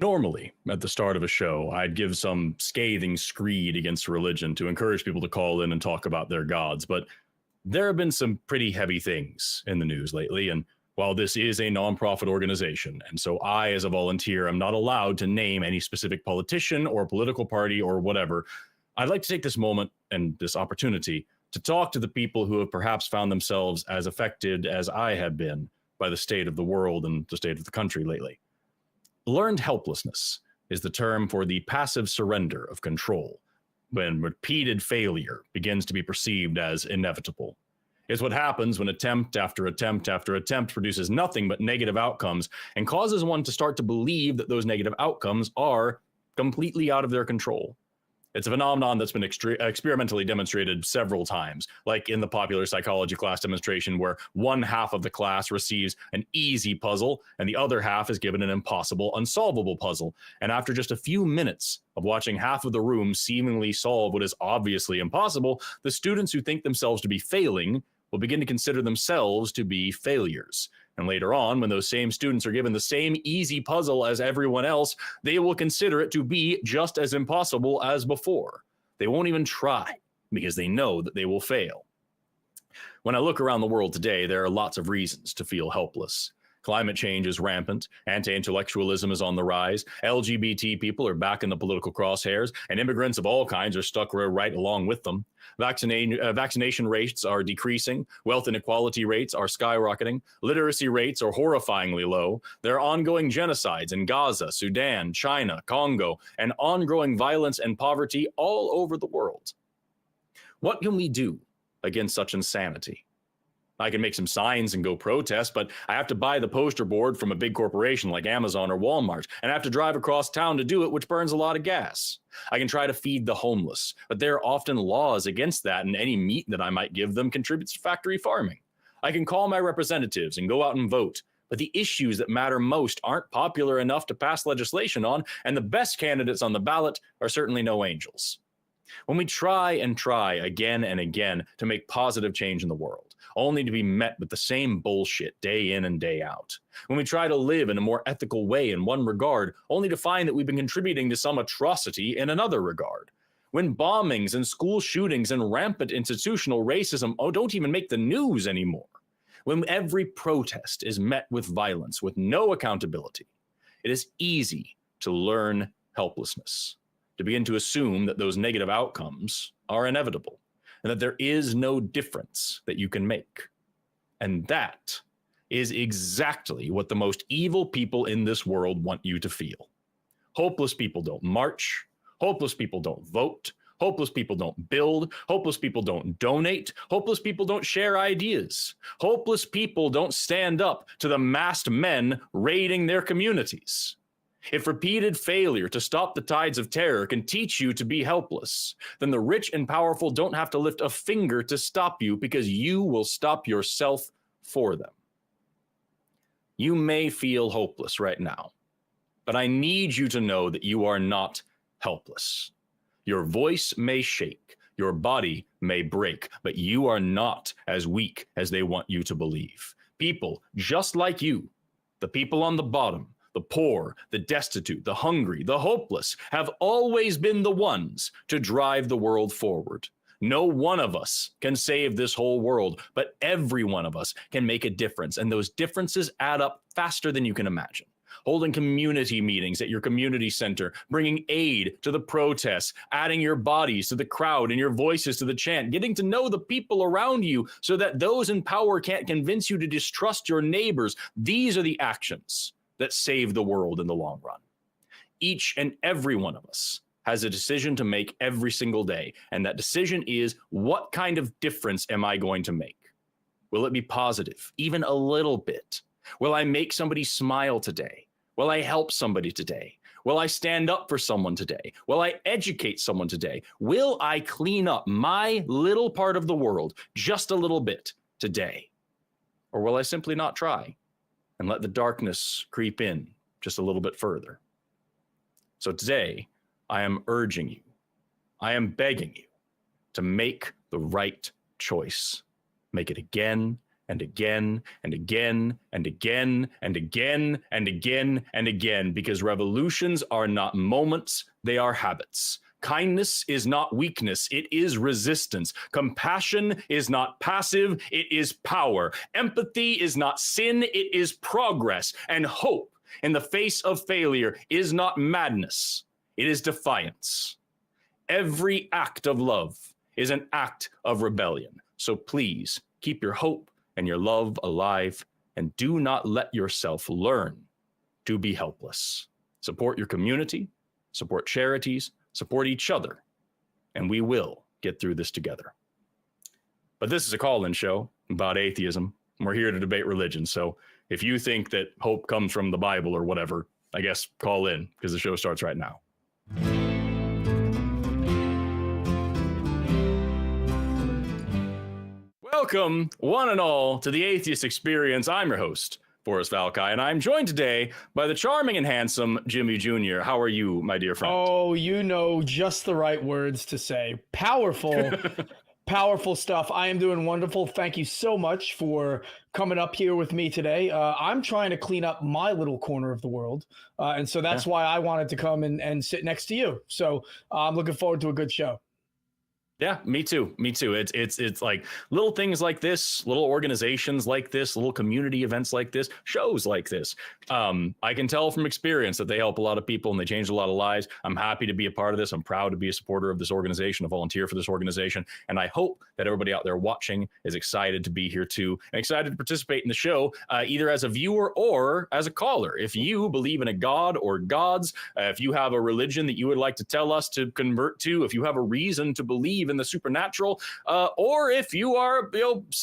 Normally, at the start of a show, I'd give some scathing screed against religion to encourage people to call in and talk about their gods, but there have been some pretty heavy things in the news lately, and while this is a nonprofit organization, and so I, as a volunteer, am not allowed to name any specific politician or political party or whatever, I'd like to take this moment and this opportunity to talk to the people who have perhaps found themselves as affected as I have been by the state of the world and the state of the country lately. Learned helplessness is the term for the passive surrender of control when repeated failure begins to be perceived as inevitable. It's what happens when attempt after attempt after attempt produces nothing but negative outcomes and causes one to start to believe that those negative outcomes are completely out of their control. It's a phenomenon that's been experimentally demonstrated several times, like in the popular psychology class demonstration where one half of the class receives an easy puzzle and the other half is given an impossible, unsolvable puzzle. And after just a few minutes of watching half of the room seemingly solve what is obviously impossible, the students who think themselves to be failing will begin to consider themselves to be failures. And later on, when those same students are given the same easy puzzle as everyone else, they will consider it to be just as impossible as before. They won't even try because they know that they will fail. When I look around the world today, there are lots of reasons to feel helpless. Climate change is rampant, anti-intellectualism is on the rise, LGBT people are back in the political crosshairs, and immigrants of all kinds are stuck right along with them. Vaccination rates are decreasing, wealth inequality rates are skyrocketing, literacy rates are horrifyingly low, there are ongoing genocides in Gaza, Sudan, China, Congo, and ongoing violence and poverty all over the world. What can we do against such insanity? I can make some signs and go protest, but I have to buy the poster board from a big corporation like Amazon or Walmart, and I have to drive across town to do it, which burns a lot of gas. I can try to feed the homeless, but there are often laws against that, and any meat that I might give them contributes to factory farming. I can call my representatives and go out and vote, but the issues that matter most aren't popular enough to pass legislation on, and the best candidates on the ballot are certainly no angels. When we try and try again and again to make positive change in the world, only to be met with the same bullshit day in and day out. When we try to live in a more ethical way in one regard, only to find that we've been contributing to some atrocity in another regard. When bombings and school shootings and rampant institutional racism don't even make the news anymore. When every protest is met with violence, with no accountability, it is easy to learn helplessness, to begin to assume that those negative outcomes are inevitable, and that there is no difference that you can make. And that is exactly what the most evil people in this world want you to feel. Hopeless people don't march. Hopeless people don't vote. Hopeless people don't build. Hopeless people don't donate. Hopeless people don't share ideas. Hopeless people don't stand up to the masked men raiding their communities. If repeated failure to stop the tides of terror can teach you to be helpless, then the rich and powerful don't have to lift a finger to stop you because you will stop yourself for them. You may feel hopeless right now, but I need you to know that you are not helpless. Your voice may shake, your body may break, but you are not as weak as they want you to believe. People just like you, the people on the bottom, the poor, the destitute, the hungry, the hopeless, have always been the ones to drive the world forward. No one of us can save this whole world, but every one of us can make a difference, and those differences add up faster than you can imagine. Holding community meetings at your community center, bringing aid to the protests, adding your bodies to the crowd and your voices to the chant, getting to know the people around you so that those in power can't convince you to distrust your neighbors. These are the actions that save the world in the long run. Each and every one of us has a decision to make every single day, and that decision is, what kind of difference am I going to make? Will it be positive, even a little bit? Will I make somebody smile today? Will I help somebody today? Will I stand up for someone today? Will I educate someone today? Will I clean up my little part of the world just a little bit today? Or will I simply not try and let the darkness creep in just a little bit further? So today, I am urging you, I am begging you to make the right choice. Make it again and again and again and again and again and again and again, because revolutions are not moments, they are habits. Kindness is not weakness, it is resistance. Compassion is not passive, it is power. Empathy is not sin, it is progress. And hope in the face of failure is not madness, it is defiance. Every act of love is an act of rebellion. So please keep your hope and your love alive, and do not let yourself learn to be helpless. Support your community, support charities, support each other, and we will get through this together. But this is a call-in show about atheism. We're here to debate religion. So if you think that hope comes from the Bible or whatever, I guess call in, because the show starts right now. Welcome, one and all, to the Atheist Experience. I'm your host, Forrest Valkai, and I'm joined today by the charming and handsome Jimmy Jr. How are you, my dear friend? Oh, you know just the right words to say. Powerful, powerful stuff. I am doing wonderful. Thank you so much for coming up here with me today. I'm trying to clean up my little corner of the world, and so that's why I wanted to come and sit next to you. So I'm looking forward to a good show. Yeah, me too. Me too. It's like little things like this, little organizations like this, little community events like this, shows like this. I can tell from experience that they help a lot of people and they change a lot of lives. I'm happy to be a part of this. I'm proud to be a supporter of this organization, a volunteer for this organization. And I hope that everybody out there watching is excited to be here too, and excited to participate in the show, either as a viewer or as a caller. If you believe in a god or gods, if you have a religion that you would like to tell us to convert to, if you have a reason to believe in the supernatural, or if you are,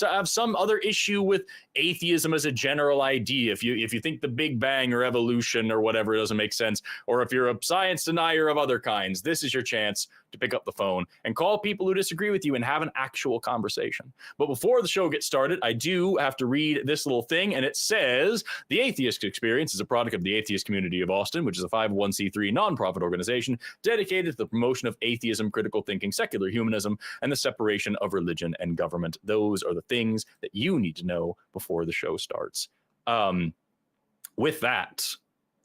have some other issue with atheism as a general idea, if you think the Big Bang or evolution or whatever doesn't make sense, or if you're a science denier of other kinds, this is your chance to pick up the phone and call people who disagree with you and have an actual conversation. But before the show gets started, I do have to read this little thing, and it says, the Atheist Experience is a product of the Atheist Community of Austin, which is a 501c3 nonprofit organization dedicated to the promotion of atheism, critical thinking, secular humanism, and the separation of religion and government. Those are the things that you need to know before the show starts. With that,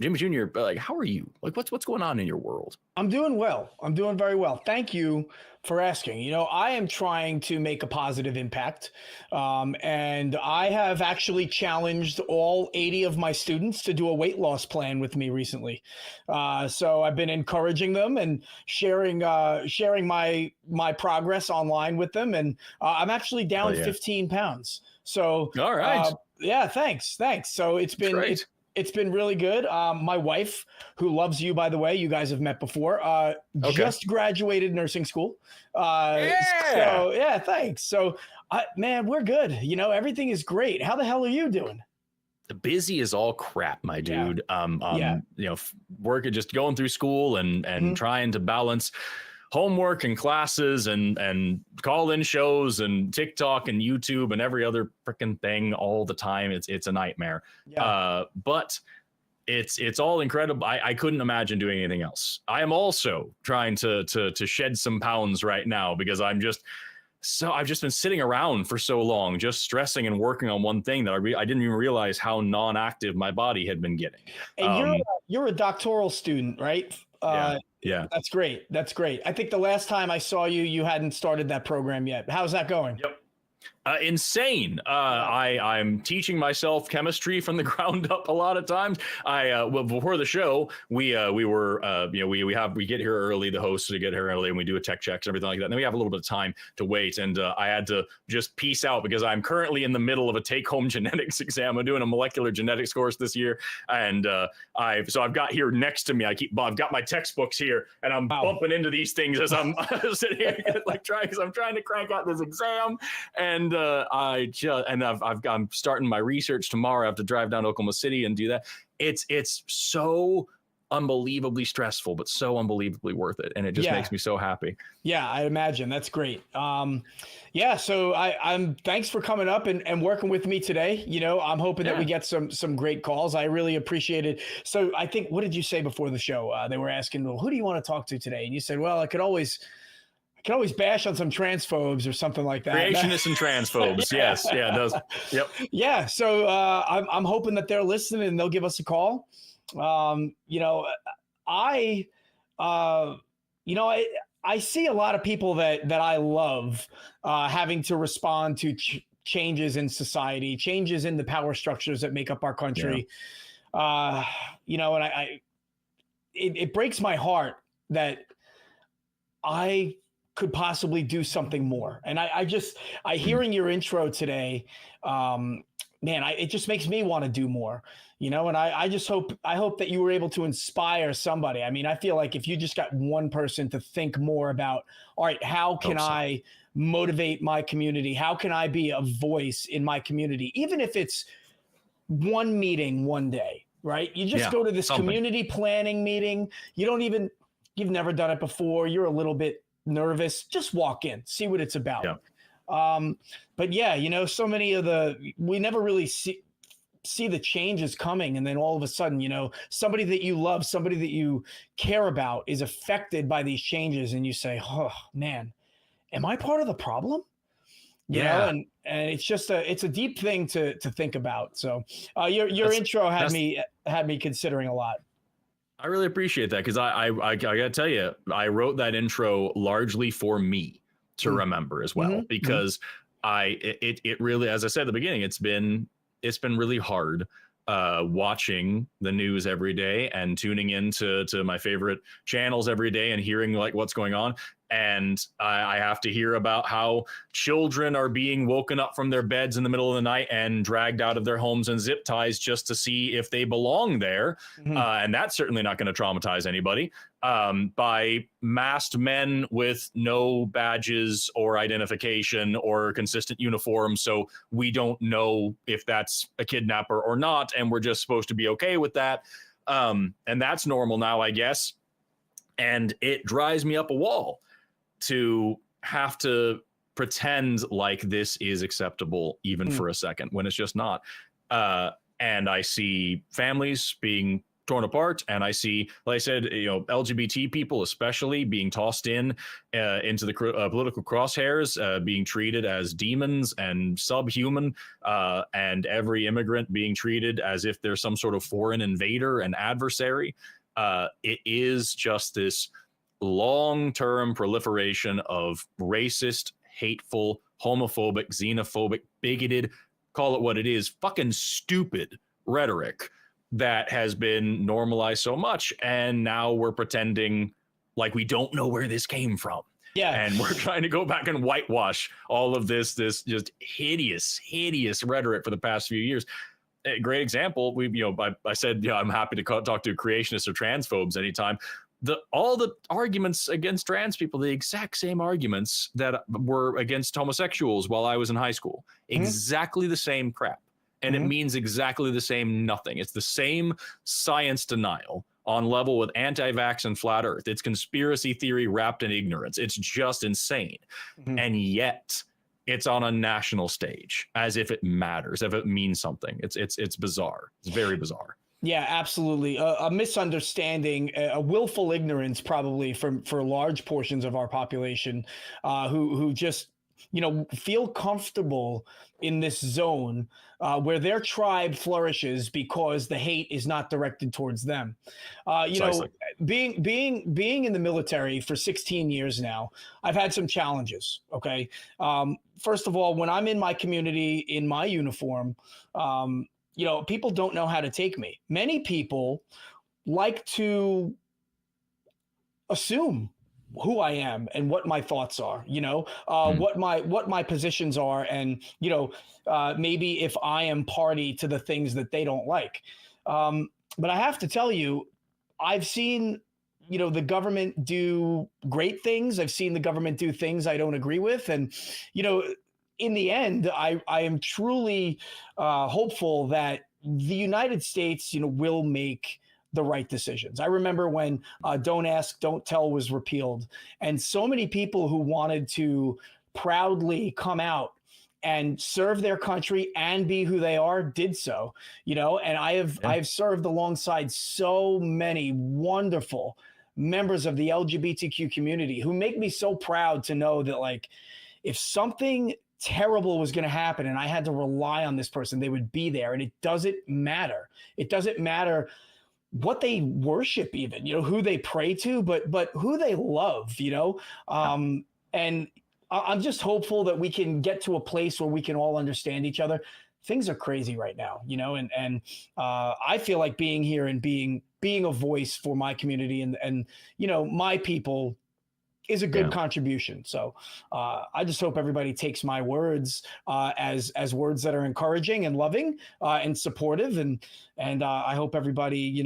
Jimmy Jr., like, how are you? Like, what's going on in your world? I'm doing well. I'm doing very well. Thank you for asking. You know, I am trying to make a positive impact. And I have actually challenged all 80 of my students to do a weight loss plan with me recently. So I've been encouraging them and sharing my progress online with them. And I'm actually down 15 pounds. So, all right. Yeah, thanks. So it's been really good. My wife, who loves you, by the way, you guys have met before, just graduated nursing school. So yeah, thanks. So, man, we're good. You know, everything is great. How the hell are you doing? Busy as all crap, my dude. You know, working, just going through school and trying to balance homework and classes and call-in shows and TikTok and YouTube and every other freaking thing all the time. It's a nightmare. But it's all incredible. I couldn't imagine doing anything else. I am also trying to shed some pounds right now, because I've just been sitting around for so long, just stressing and working on one thing that I didn't even realize how non-active my body had been getting. And you're a doctoral student, right? Yeah. That's great. I think the last time I saw you, you hadn't started that program yet. How's that going? Yep. Insane. I'm teaching myself chemistry from the ground up a lot of times. Well, before the show, we get here early, the hosts to get here early, and we do a tech checks and everything like that. And then we have a little bit of time to wait. And I had to just peace out because I'm currently in the middle of a take-home genetics exam. I'm doing a molecular genetics course this year. And I've got here next to me, I've got my textbooks here, and I'm bumping into these things as I'm sitting here because I'm trying to crank out this exam. And I'm starting my research tomorrow. I have to drive down to Oklahoma City and do that. It's so unbelievably stressful, but so unbelievably worth it. And it just makes me so happy. Yeah, I imagine. That's great. So I'm thanks for coming up and working with me today. You know, I'm hoping that we get some great calls. I really appreciate it. So I think, what did you say before the show? They were asking, well, who do you want to talk to today? And you said, well, I could always can always bash on some transphobes or something like that. Creationists and transphobes. Yeah. Yes. Yeah. Those. Yep. Yeah. So I'm hoping that they're listening and they'll give us a call. You know, I, you know, I see a lot of people that I love having to respond to changes in society, changes in the power structures that make up our country. Yeah. You know, and it breaks my heart that I could possibly do something more. And hearing your intro today, man, it just makes me want to do more, you know, and I hope that you were able to inspire somebody. I mean, I feel like if you just got one person to think more about, all right, how can I motivate my community? How can I be a voice in my community? Even if it's one meeting one day, right? You just go to this community planning meeting. You've never done it before. You're a little bit nervous. Just walk in, see what it's about. Yeah. But yeah, you know, so many of we never really see the changes coming. And then all of a sudden, you know, somebody that you love, somebody that you care about is affected by these changes. And you say, oh man, am I part of the problem? You know, and it's just it's a deep thing to think about. So your intro had me considering a lot. I really appreciate that because I gotta tell you, I wrote that intro largely for me to remember as well, because it really, as I said at the beginning, it's been really hard watching the news every day and tuning into my favorite channels every day and hearing like what's going on. And I have to hear about how children are being woken up from their beds in the middle of the night and dragged out of their homes in zip ties just to see if they belong there. And that's certainly not going to traumatize anybody, by masked men with no badges or identification or consistent uniforms. So we don't know if that's a kidnapper or not. And we're just supposed to be okay with that. And that's normal now, I guess. And it drives me up a wall to have to pretend like this is acceptable even for a second when it's just not. And I see families being torn apart, and I see, like I said, you know, LGBT people especially being tossed into the political crosshairs, being treated as demons and subhuman, and every immigrant being treated as if they're some sort of foreign invader and adversary. It is just this long-term proliferation of racist, hateful, homophobic, xenophobic, bigoted, call it what it is, fucking stupid rhetoric that has been normalized so much. And now we're pretending like we don't know where this came from. Yeah. And we're trying to go back and whitewash all of this just hideous rhetoric for the past few years. A great example, I said, I'm happy to talk to creationists or transphobes anytime. All the arguments against trans people, the exact same arguments that were against homosexuals while I was in high school, exactly the same crap. And it means exactly the same nothing. It's the same science denial on level with anti-vax and flat earth. It's conspiracy theory wrapped in ignorance. It's just insane. And yet it's on a national stage as if it matters, if it means something. It's bizarre. It's very bizarre. Yeah, absolutely. A misunderstanding, a willful ignorance, probably for large portions of our population, who just, feel comfortable in this zone where their tribe flourishes because the hate is not directed towards them. Being in the military for 16 years now, I've had some challenges. Okay, first of all, when I'm in my community in my uniform, people don't know how to take me. Many people like to assume who I am and what my thoughts are, what my positions are. And, maybe if I am party to the things that they don't like. But I have to tell you, I've seen, the government do great things. I've seen the government do things I don't agree with. And, in the end, I am truly hopeful that the United States, will make the right decisions. I remember when Don't Ask, Don't Tell was repealed, and so many people who wanted to proudly come out and serve their country and be who they are did so, and I have served alongside so many wonderful members of the LGBTQ community who make me so proud to know that, like, if something terrible was going to happen and I had to rely on this person, they would be there. And it doesn't matter. It doesn't matter what they worship, even, who they pray to, but who they love, and I'm just hopeful that we can get to a place where we can all understand each other. Things are crazy right now, and I feel like being here and being a voice for my community and my people is a good contribution. So I just hope everybody takes my words as words that are encouraging and loving and supportive, and I hope everybody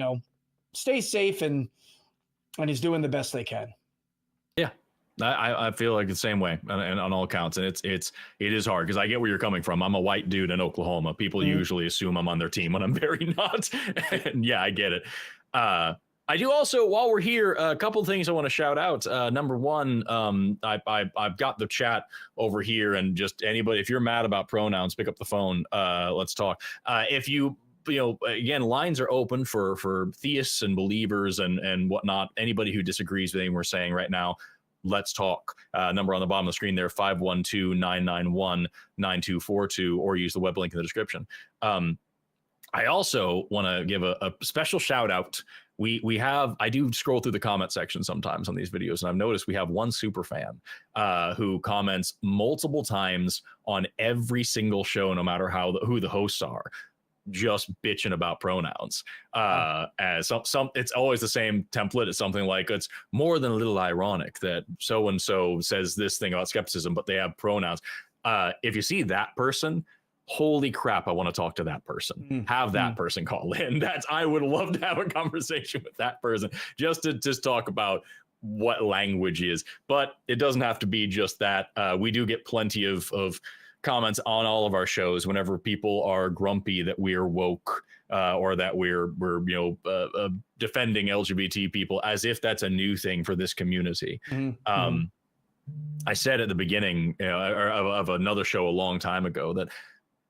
stays safe and is doing the best they can. Yeah. I feel like the same way on all accounts. And it is hard because I get where you're coming from. I'm a white dude in Oklahoma. People usually assume I'm on their team when I'm very not. And yeah, I get it. I do also, while we're here, a couple of things I want to shout out. Number one, I've got the chat over here, and just anybody, if you're mad about pronouns, pick up the phone. Let's talk. If again, lines are open for theists and believers and whatnot. Anybody who disagrees with anything we're saying right now, let's talk. Number on the bottom of the screen there, 512-991-9242, or use the web link in the description. I also want to give a special shout out. I do scroll through the comment section sometimes on these videos, and I've noticed we have one super fan who comments multiple times on every single show, no matter who the hosts are, just bitching about pronouns. As some it's always the same template. It's something like, it's more than a little ironic that so and so says this thing about skepticism, but they have pronouns. If you see that person, holy crap, I want to talk to that person. Have that person call in. I would love to have a conversation with that person just to talk about what language is. But it doesn't have to be just that. We do get plenty of comments on all of our shows whenever people are grumpy that we're woke or that we're defending LGBT people, as if that's a new thing for this community. I said at the beginning of another show a long time ago that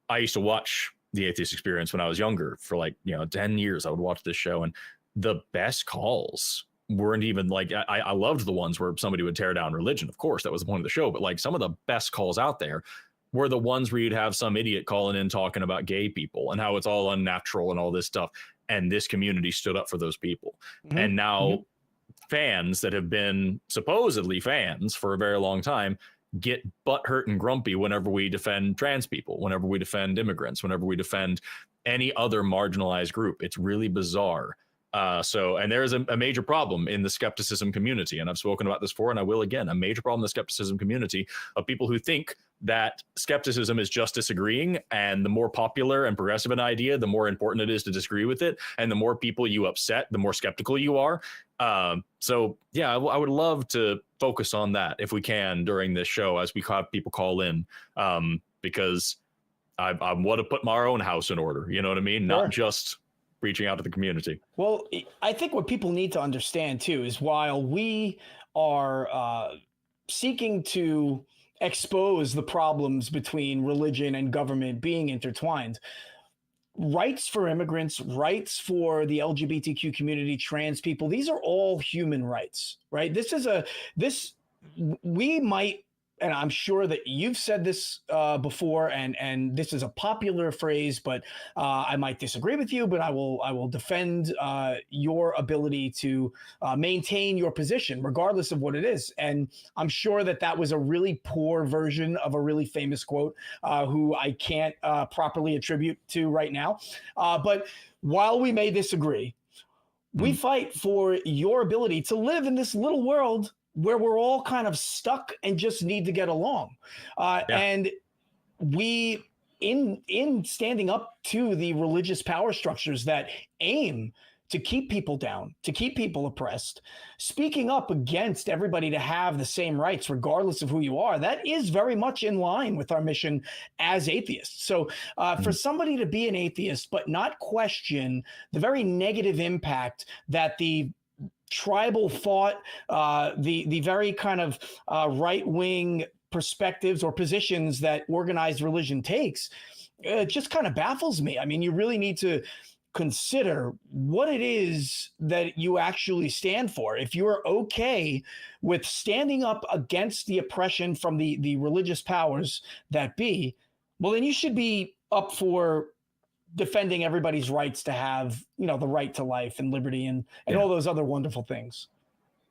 I used to watch the Atheist Experience when I was younger for 10 years. I would watch this show, and the best calls weren't even like, I loved the ones where somebody would tear down religion. Of course, that was the point of the show. But some of the best calls out there were the ones where you'd have some idiot calling in talking about gay people and how it's all unnatural and all this stuff. And this community stood up for those people. And now fans that have been supposedly fans for a very long time get butthurt and grumpy whenever we defend trans people, whenever we defend immigrants, whenever we defend any other marginalized group. It's really bizarre. And there is a major problem in the skepticism community, and I've spoken about this before, and I will again, a major problem in the skepticism community of people who think that skepticism is just disagreeing, and the more popular and progressive an idea, the more important it is to disagree with it, and the more people you upset, the more skeptical you are. So yeah, I would love to focus on that if we can during this show as we have people call in, because I want to put my own house in order. You know what I mean? Sure. Not just reaching out to the community. Well, I think what people need to understand too is, while we are seeking to expose the problems between religion and government being intertwined, rights for immigrants, rights for the LGBTQ community, trans people, these are all human rights, right? We might, and I'm sure that you've said this before, and this is a popular phrase, but I might disagree with you, but I will defend your ability to maintain your position, regardless of what it is. And I'm sure that was a really poor version of a really famous quote, who I can't properly attribute to right now. But while we may disagree, we fight for your ability to live in this little world where we're all kind of stuck and just need to get along. And we, in standing up to the religious power structures that aim to keep people down, to keep people oppressed, speaking up against everybody to have the same rights, regardless of who you are, that is very much in line with our mission as atheists. So for somebody to be an atheist, but not question the very negative impact that the tribal thought, the very kind of right-wing perspectives or positions that organized religion takes, it just kind of baffles me. I mean, you really need to consider what it is that you actually stand for. If you're okay with standing up against the oppression from the religious powers that be, well, then you should be up for defending everybody's rights to have, the right to life and liberty and all those other wonderful things.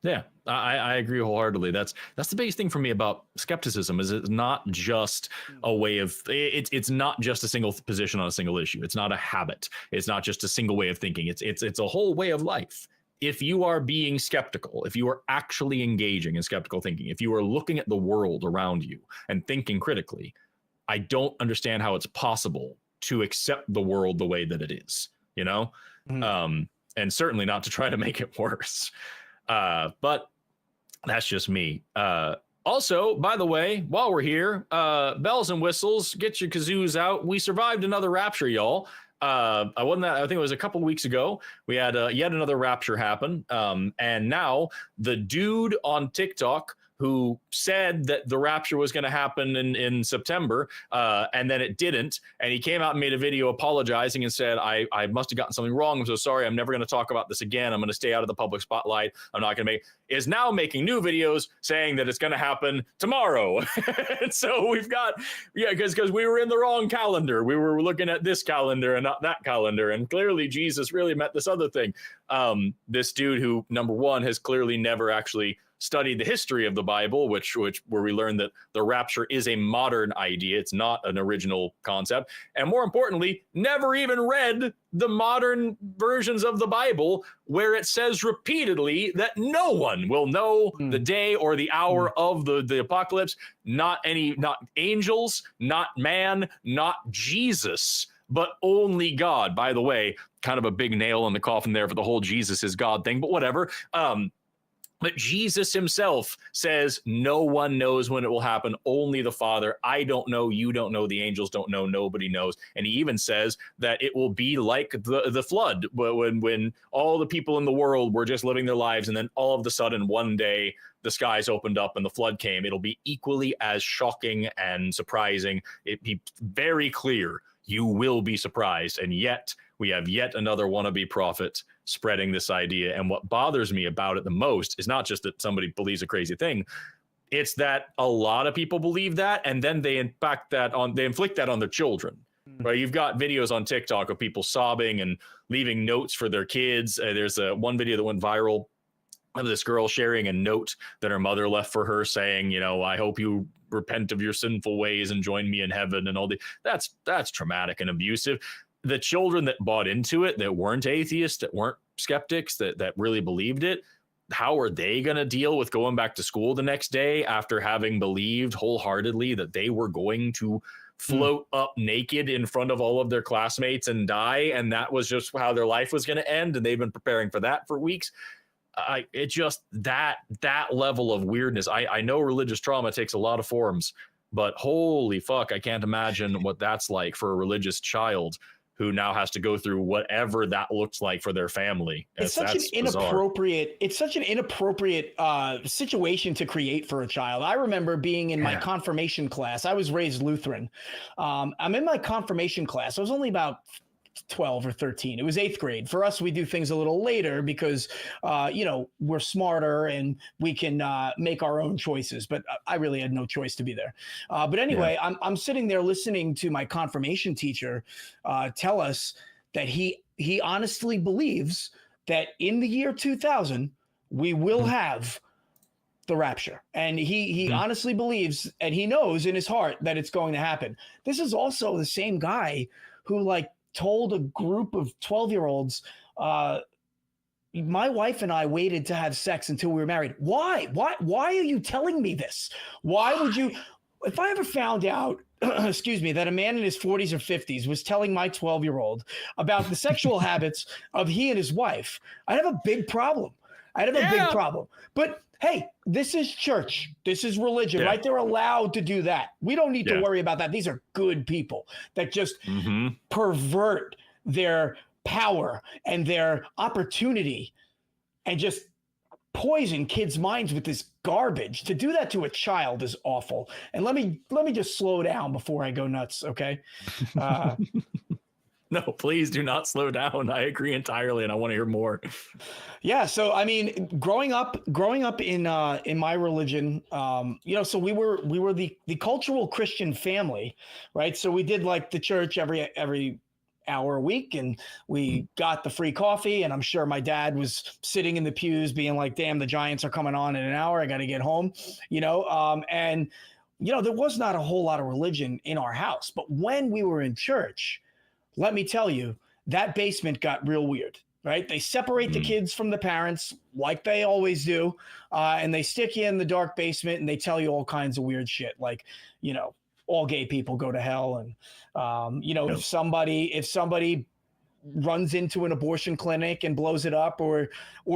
Yeah, I agree wholeheartedly. That's the biggest thing for me about skepticism is it's not just a way of it's not just a single position on a single issue. It's not a habit. It's not just a single way of thinking. It's a whole way of life. If you are being skeptical, if you are actually engaging in skeptical thinking, if you are looking at the world around you and thinking critically, I don't understand how it's possible to accept the world the way that it is, and certainly not to try to make it worse. But that's just me. Also, by the way, while we're here, bells and whistles, get your kazoos out. We survived another rapture, y'all. I think it was a couple weeks ago. We had yet another rapture happen. And now the dude on TikTok who said that the rapture was going to happen in September, and then it didn't. And he came out and made a video apologizing and said, I must have gotten something wrong. I'm so sorry. I'm never going to talk about this again. I'm going to stay out of the public spotlight. I'm not going to is now making new videos saying that it's going to happen tomorrow. And so we've got, because we were in the wrong calendar. We were looking at this calendar and not that calendar. And clearly Jesus really meant this other thing. This dude who, number one, has clearly never actually studied the history of the Bible, where we learn that the rapture is a modern idea. It's not an original concept. And more importantly, never even read the modern versions of the Bible where it says repeatedly that no one will know the day or the hour of the apocalypse, not angels, not man, not Jesus, but only God. By the way, kind of a big nail in the coffin there for the whole Jesus is God thing, but whatever. But Jesus himself says no one knows when it will happen, only the Father. I don't know, you don't know, the angels don't know, nobody knows. And he even says that it will be like the flood, when all the people in the world were just living their lives, and then all of a sudden one day the skies opened up and the flood came. It'll be equally as shocking and surprising. It'd be very clear. You will be surprised. And yet we have yet another wannabe prophet spreading this idea. And what bothers me about it the most is not just that somebody believes a crazy thing. It's that a lot of people believe that, and then they inflict that on their children. Right? You've got videos on TikTok of people sobbing and leaving notes for their kids. There's one video that went viral of this girl sharing a note that her mother left for her saying, I hope you repent of your sinful ways and join me in heaven, and all that's traumatic and abusive. The children that bought into it, that weren't atheists, that weren't skeptics, that really believed it, how are they going to deal with going back to school the next day after having believed wholeheartedly that they were going to float up naked in front of all of their classmates and die, and that was just how their life was going to end, and they've been preparing for that for weeks? It just that level of weirdness. I know religious trauma takes a lot of forms, but holy fuck, I can't imagine what that's like for a religious child who now has to go through whatever that looks like for their family. It's such an inappropriate situation to create for a child. I remember being in my confirmation class. I was raised Lutheran. I'm in my confirmation class. I was only about 12 or 13. It was 8th grade. For us, we do things a little later because, we're smarter and we can make our own choices. But I really had no choice to be there. But anyway, I'm sitting there listening to my confirmation teacher tell us that he honestly believes that in the year 2000, we will have the rapture. And he honestly believes, and he knows in his heart that it's going to happen. This is also the same guy who told a group of 12-year-olds, my wife and I waited to have sex until we were married. Why? Why are you telling me this? Why would you? If I ever found out, excuse me, that a man in his 40s or 50s was telling my 12-year-old about the sexual habits of he and his wife, I'd have a big problem. Big problem. But hey, this is church. This is religion, right? They're allowed to do that. We don't need to worry about that. These are good people that just pervert their power and their opportunity and just poison kids' minds with this garbage. To do that to a child is awful. And let me just slow down before I go nuts, okay? No, please do not slow down. I agree entirely, and I want to hear more. Yeah, so I mean, growing up in my religion, so we were the cultural Christian family, right? So we did like the church every hour a week, and we got the free coffee. And I'm sure my dad was sitting in the pews, being like, "Damn, the Giants are coming on in an hour. I got to get home," and there was not a whole lot of religion in our house, but when we were in church, let me tell you, that basement got real weird, right? They separate the kids from the parents like they always do. And they stick you in the dark basement and they tell you all kinds of weird shit. Like, all gay people go to hell. And, if somebody runs into an abortion clinic and blows it up or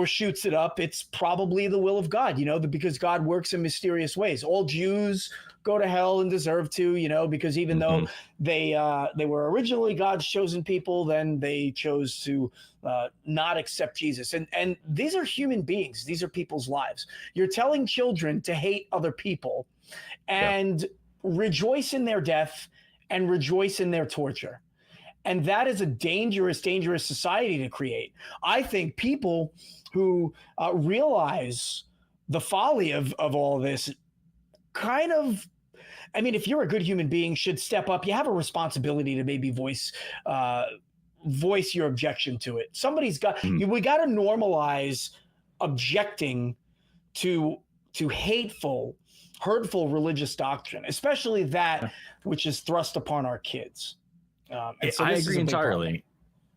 shoots it up, it's probably the will of God, because God works in mysterious ways. All Jews go to hell and deserve to, because even though they were originally God's chosen people, then they chose to not accept Jesus. And these are human beings. These are people's lives. You're telling children to hate other people and rejoice in their death and rejoice in their torture. And that is a dangerous, dangerous society to create. I think people who realize the folly of all this kind of, if you're a good human being, should step up. You have a responsibility to maybe voice your objection to it. Somebody's got, we got to normalize objecting to hateful, hurtful religious doctrine, especially that which is thrust upon our kids. And so I agree entirely.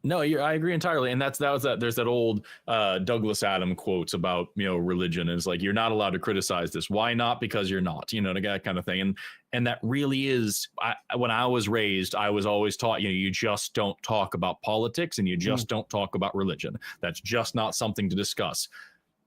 No, I agree entirely. And there's that old Douglas Adams quotes about, religion. And it's like, you're not allowed to criticize this. Why not? Because you're not, that kind of thing. And that really is, when I was raised, I was always taught, you just don't talk about politics and you just don't talk about religion. That's just not something to discuss.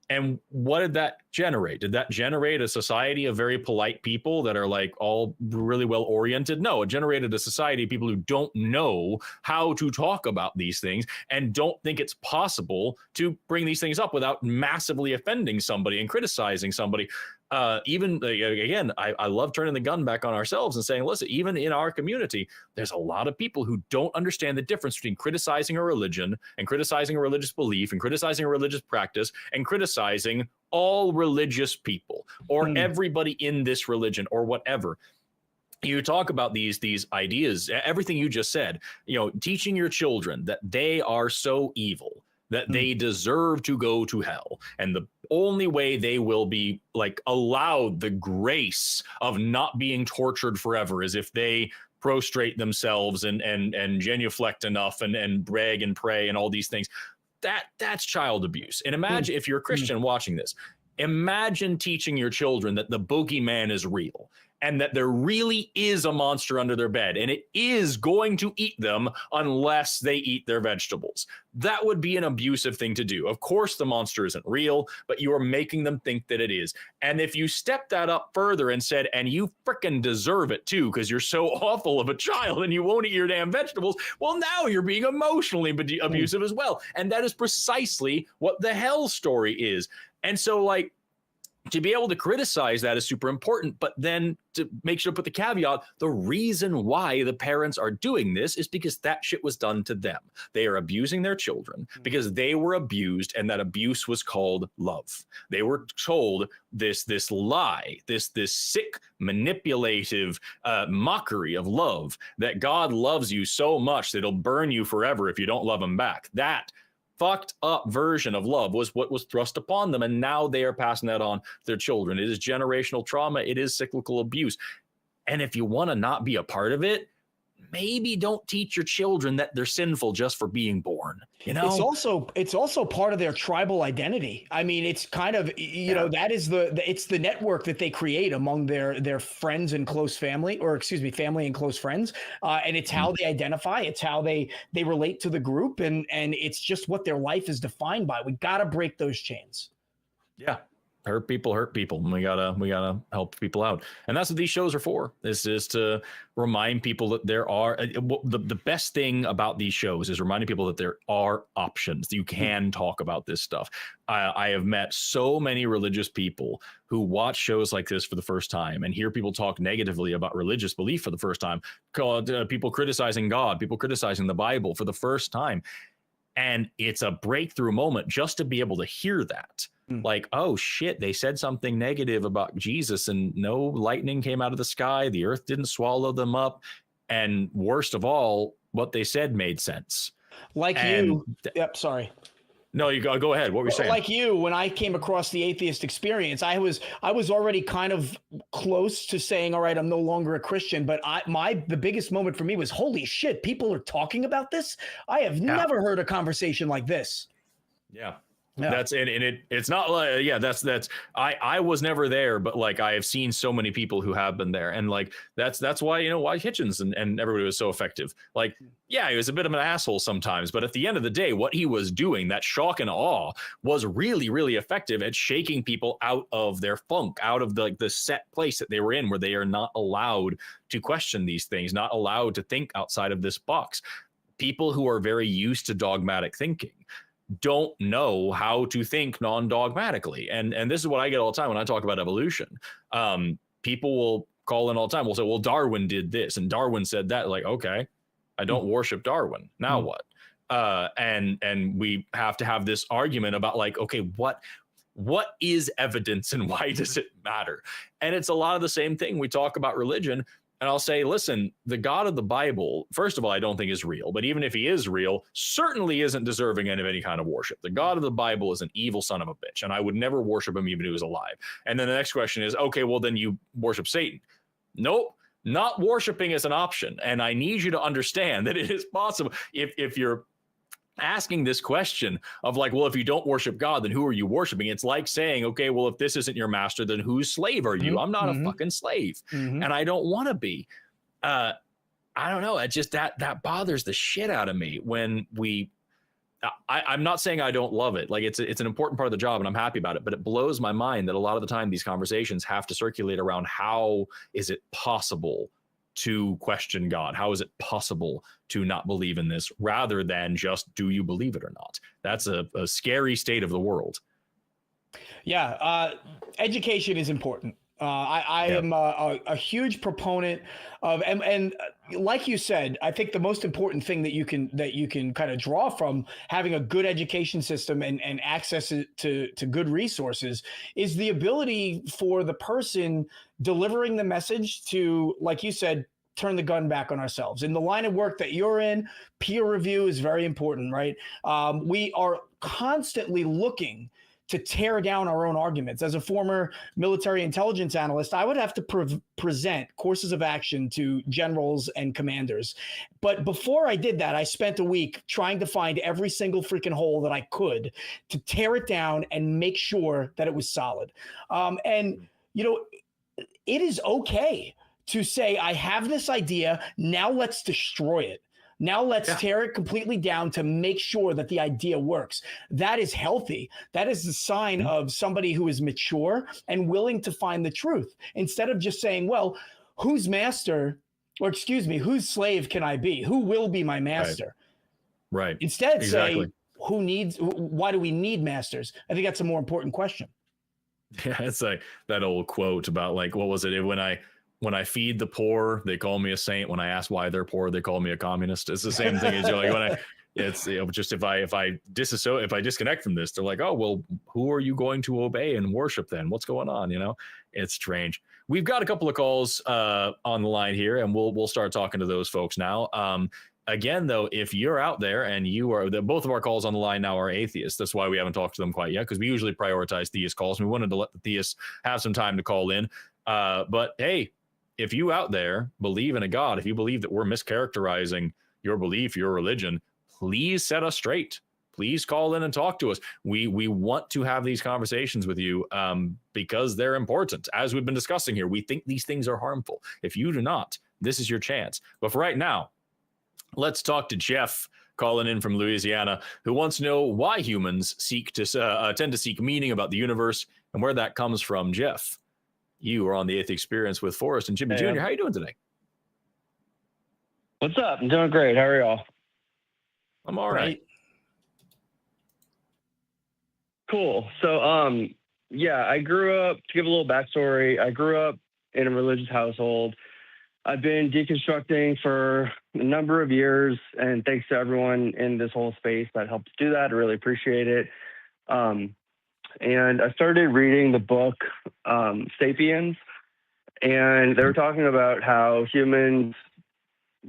And what did that generate? Did that generate a society of very polite people that are like all really well oriented? No, it generated a society of people who don't know how to talk about these things and don't think it's possible to bring these things up without massively offending somebody and criticizing somebody. Again, I love turning the gun back on ourselves and saying, listen, even in our community, there's a lot of people who don't understand the difference between criticizing a religion and criticizing a religious belief and criticizing a religious practice and criticizing all religious people or everybody in this religion or whatever. You talk about these ideas, everything you just said, teaching your children that they are so evil, that they deserve to go to hell. And the only way they will be allowed the grace of not being tortured forever is if they prostrate themselves and genuflect enough and brag and pray and all these things. That's child abuse. And imagine if you're a Christian watching this, imagine teaching your children that the boogeyman is real and that there really is a monster under their bed and it is going to eat them unless they eat their vegetables. That would be an abusive thing to do. Of course, the monster isn't real, but you are making them think that it is. And if you step that up further and said, and you frickin' deserve it too, because you're so awful of a child and you won't eat your damn vegetables, well, now you're being emotionally abusive as well. And that is precisely what the hell story is. And so to be able to criticize that is super important, but then to make sure to put the caveat, the reason why the parents are doing this is because that shit was done to them. They are abusing their children because they were abused, and that abuse was called love. They were told this lie, this sick, manipulative mockery of love, that God loves you so much that he'll burn you forever if you don't love him back. That fucked up version of love was what was thrust upon them. And now they are passing that on to their children. It is generational trauma. It is cyclical abuse. And if you want to not be a part of it, maybe don't teach your children that they're sinful just for being born. It's also part of their tribal identity. It's kind of, that is it's the network that they create among their friends and close family, family and close friends. And it's how they identify. It's how they relate to the group. And it's just what their life is defined by. We got to break those chains. Yeah. hurt people, and we gotta help people out. And that's what these shows are for. This is to remind people that there are the best thing about these shows is reminding people that there are options. You can talk about this stuff. I have met so many religious people who watch shows like this for the first time and hear people talk negatively about religious belief for the first time, people criticizing God, people criticizing the Bible for the first time. And it's a breakthrough moment just to be able to hear that. Like, oh shit, they said something negative about Jesus and no lightning came out of the sky. The earth didn't swallow them up. And worst of all, what they said made sense. Like you. Yep. Sorry. No, you go ahead. What were you saying? Like you, when I came across the Atheist Experience, I was already kind of close to saying, all right, I'm no longer a Christian. But the biggest moment for me was, holy shit, people are talking about this. I have never heard a conversation like this. Yeah. That's and it's not like that's I was never there, but like I have seen so many people who have been there, and like that's why why Hitchens and everybody was so effective. Like, yeah, he was a bit of an asshole sometimes, but at the end of the day, what he was doing, that shock and awe, was really, really effective at shaking people out of their funk, out of the set place that they were in, where they are not allowed to question these things, not allowed to think outside of this box. People who are very used to dogmatic thinking don't know how to think non-dogmatically. And this is what I get all the time when I talk about evolution. People will call in all the time. We'll say, well, Darwin did this and Darwin said that. Like, okay, I don't worship Darwin. Now what? And we have to have this argument about like, okay, what is evidence and why does it matter? And it's a lot of the same thing. We talk about religion. And I'll say, listen, the God of the Bible, first of all, I don't think is real. But even if he is real, certainly isn't deserving of any kind of worship. The God of the Bible is an evil son of a bitch. And I would never worship him even if he was alive. And then the next question is, okay, well, then you worship Satan. Nope. Not worshiping is an option. And I need you to understand that it is possible. If you're asking this question of like, well, if you don't worship God, then who are you worshiping? It's like saying, okay, well, if this isn't your master, then whose slave are you? I'm not a fucking slave, and I don't want to be. I don't know. It just that bothers the shit out of me when we. I'm not saying I don't love it. Like it's an important part of the job, and I'm happy about it. But it blows my mind that a lot of the time these conversations have to circulate around how is it possible to question God? How is it possible to not believe in this rather than just, do you believe it or not? That's a scary state of the world. Yeah. Education is important. I am a huge proponent of, and like you said, I think the most important thing that you can kind of draw from having a good education system and access to good resources is the ability for the person delivering the message to, like you said, turn the gun back on ourselves. In the line of work that you're in, peer review is very important, right? We are constantly looking to tear down our own arguments. As a former military intelligence analyst, I would have to present courses of action to generals and commanders. But before I did that, I spent a week trying to find every single freaking hole that I could to tear it down and make sure that it was solid. And, it is okay to say, I have this idea, now let's destroy it. Now let's tear it completely down to make sure that the idea works. That is healthy. That is the sign of somebody who is mature and willing to find the truth. Instead of just saying, well, whose slave can I be? Who will be my master? Right. Instead, say, why do we need masters? I think that's a more important question. Yeah, it's like that old quote about like, what was it? When I feed the poor, they call me a saint. When I ask why they're poor, they call me a communist. It's the same thing as like it's just if I disconnect from this, they're like, oh well, who are you going to obey and worship then? What's going on? It's strange. We've got a couple of calls on the line here, and we'll start talking to those folks now. Again, though, if you're out there and both of our calls on the line now are atheists. That's why we haven't talked to them quite yet, because we usually prioritize theist calls. And we wanted to let the theists have some time to call in. But hey, if you out there believe in a God, if you believe that we're mischaracterizing your belief, your religion, please set us straight. Please call in and talk to us. We want to have these conversations with you because they're important. As we've been discussing here, we think these things are harmful. If you do not, this is your chance. But for right now, let's talk to Jeff calling in from Louisiana, who wants to know why humans tend to seek meaning about the universe and where that comes from. Jeff, you are on the Atheist Experience with Forrest and Jimmy Jr. How are you doing today? What's up? I'm doing great. How are y'all? I'm all right. Cool. So, yeah, I grew up, to give a little backstory, I grew up in a religious household. I've been deconstructing for a number of years, and thanks to everyone in this whole space that helped do that. I really appreciate it. And I started reading the book Sapiens, and they were talking about how humans,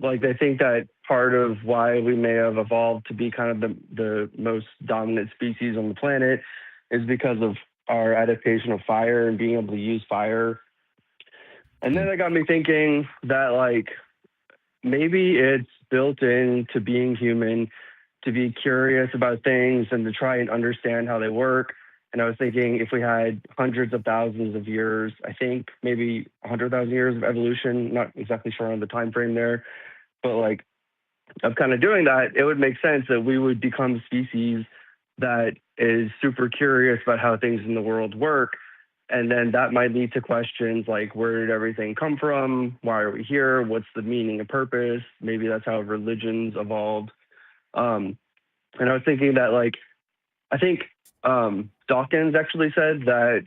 like, they think that part of why we may have evolved to be kind of the most dominant species on the planet is because of our adaptation of fire and being able to use fire. And then that got me thinking that, like, maybe it's built into being human to be curious about things and to try and understand how they work. And I was thinking, if we had hundreds of thousands of years, I think maybe 100,000 years of evolution, not exactly sure on the time frame there, but like of kind of doing that, it would make sense that we would become a species that is super curious about how things in the world work. And then that might lead to questions like, where did everything come from? Why are we here? What's the meaning and purpose? Maybe that's how religions evolved. And I was thinking that, like, I think Dawkins actually said that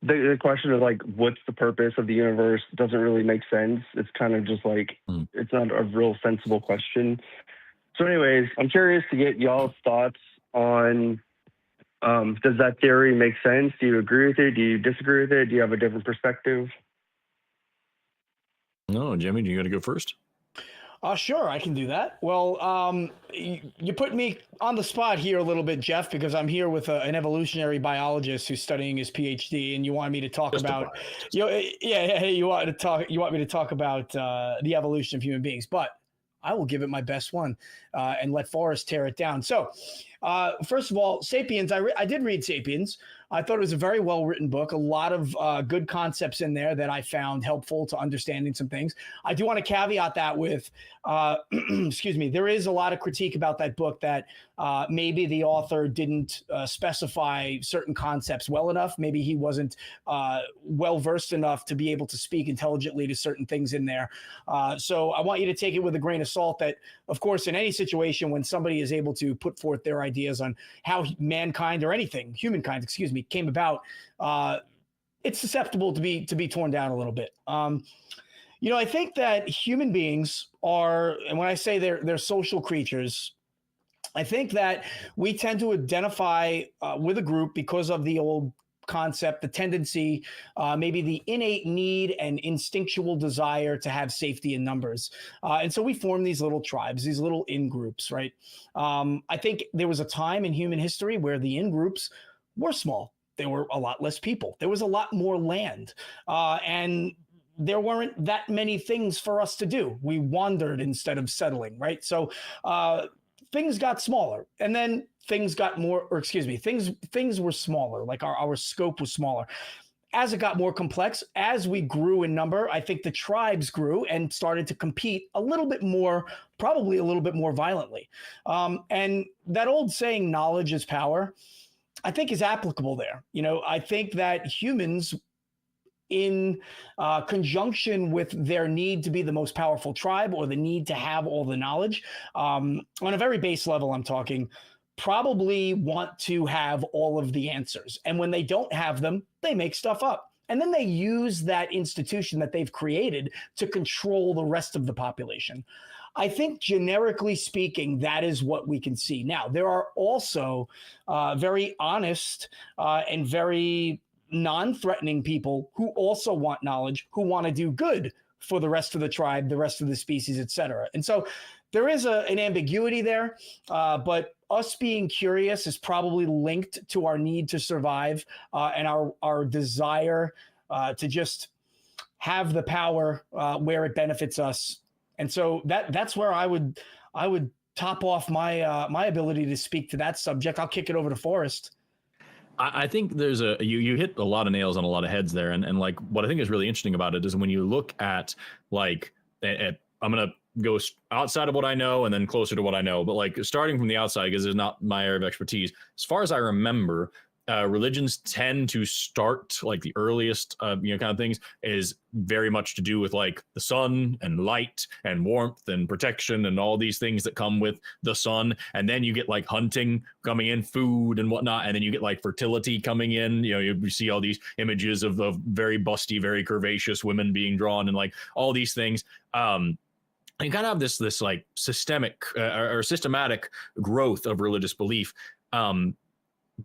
the question of, like, what's the purpose of the universe doesn't really make sense. It's kind of just like, it's not a real sensible question. So anyways, I'm curious to get y'all's thoughts on, does that theory make sense? Do you agree with it? Do you disagree with it? Do you have a different perspective? No, Jimmy, do you got to go first? Sure, I can do that. Well, you put me on the spot here a little bit, Jeff, because I'm here with an evolutionary biologist who's studying his PhD, and you want me to talk about, you want me to talk about the evolution of human beings, but I will give it my best one and let Forrest tear it down. So, first of all, Sapiens, I did read Sapiens. I thought it was a very well-written book, a lot of good concepts in there that I found helpful to understanding some things. I do want to caveat that with, excuse me, there is a lot of critique about that book that maybe the author didn't specify certain concepts well enough. Maybe he wasn't well-versed enough to be able to speak intelligently to certain things in there. So I want you to take it with a grain of salt that, of course, in any situation when somebody is able to put forth their ideas on how mankind or anything, humankind, excuse me, came about, it's susceptible to be torn down a little bit. I think that human beings are, and when I say they're social creatures, I think that we tend to identify with a group because of the old concept, the tendency, maybe the innate need and instinctual desire to have safety in numbers. And so we form these little tribes, these little in-groups, right? I think there was a time in human history where the in-groups were small. There were a lot less people. There was a lot more land. And there weren't that many things for us to do. We wandered instead of settling, right? So things got smaller, and then things got more, or excuse me, things were smaller, like our scope was smaller. As it got more complex, as we grew in number, I think the tribes grew and started to compete a little bit more, probably a little bit more violently. And that old saying, knowledge is power, I think is applicable there. I think that humans, in conjunction with their need to be the most powerful tribe or the need to have all the knowledge, on a very base level, I'm talking, probably want to have all of the answers. And when they don't have them, they make stuff up. And then they use that institution that they've created to control the rest of the population. I think generically speaking, that is what we can see. Now, there are also very honest and very non-threatening people who also want knowledge, who want to do good for the rest of the tribe, the rest of the species, et cetera. And so there is an ambiguity there, but us being curious is probably linked to our need to survive and our desire to just have the power where it benefits us. And so that's where I would top off my ability to speak to that subject. I'll kick it over to Forrest. I think there's you hit a lot of nails on a lot of heads there, and like what I think is really interesting about it is when you look at like I'm gonna go outside of what I know and then closer to what I know. But like starting from the outside, because it's not my area of expertise. As far as I remember, religions tend to start like the earliest, kind of things is very much to do with like the sun and light and warmth and protection and all these things that come with the sun. And then you get like hunting coming in, food and whatnot. And then you get like fertility coming in. You see all these images of very busty, very curvaceous women being drawn and like all these things. And you kind of have this like systemic or systematic growth of religious belief.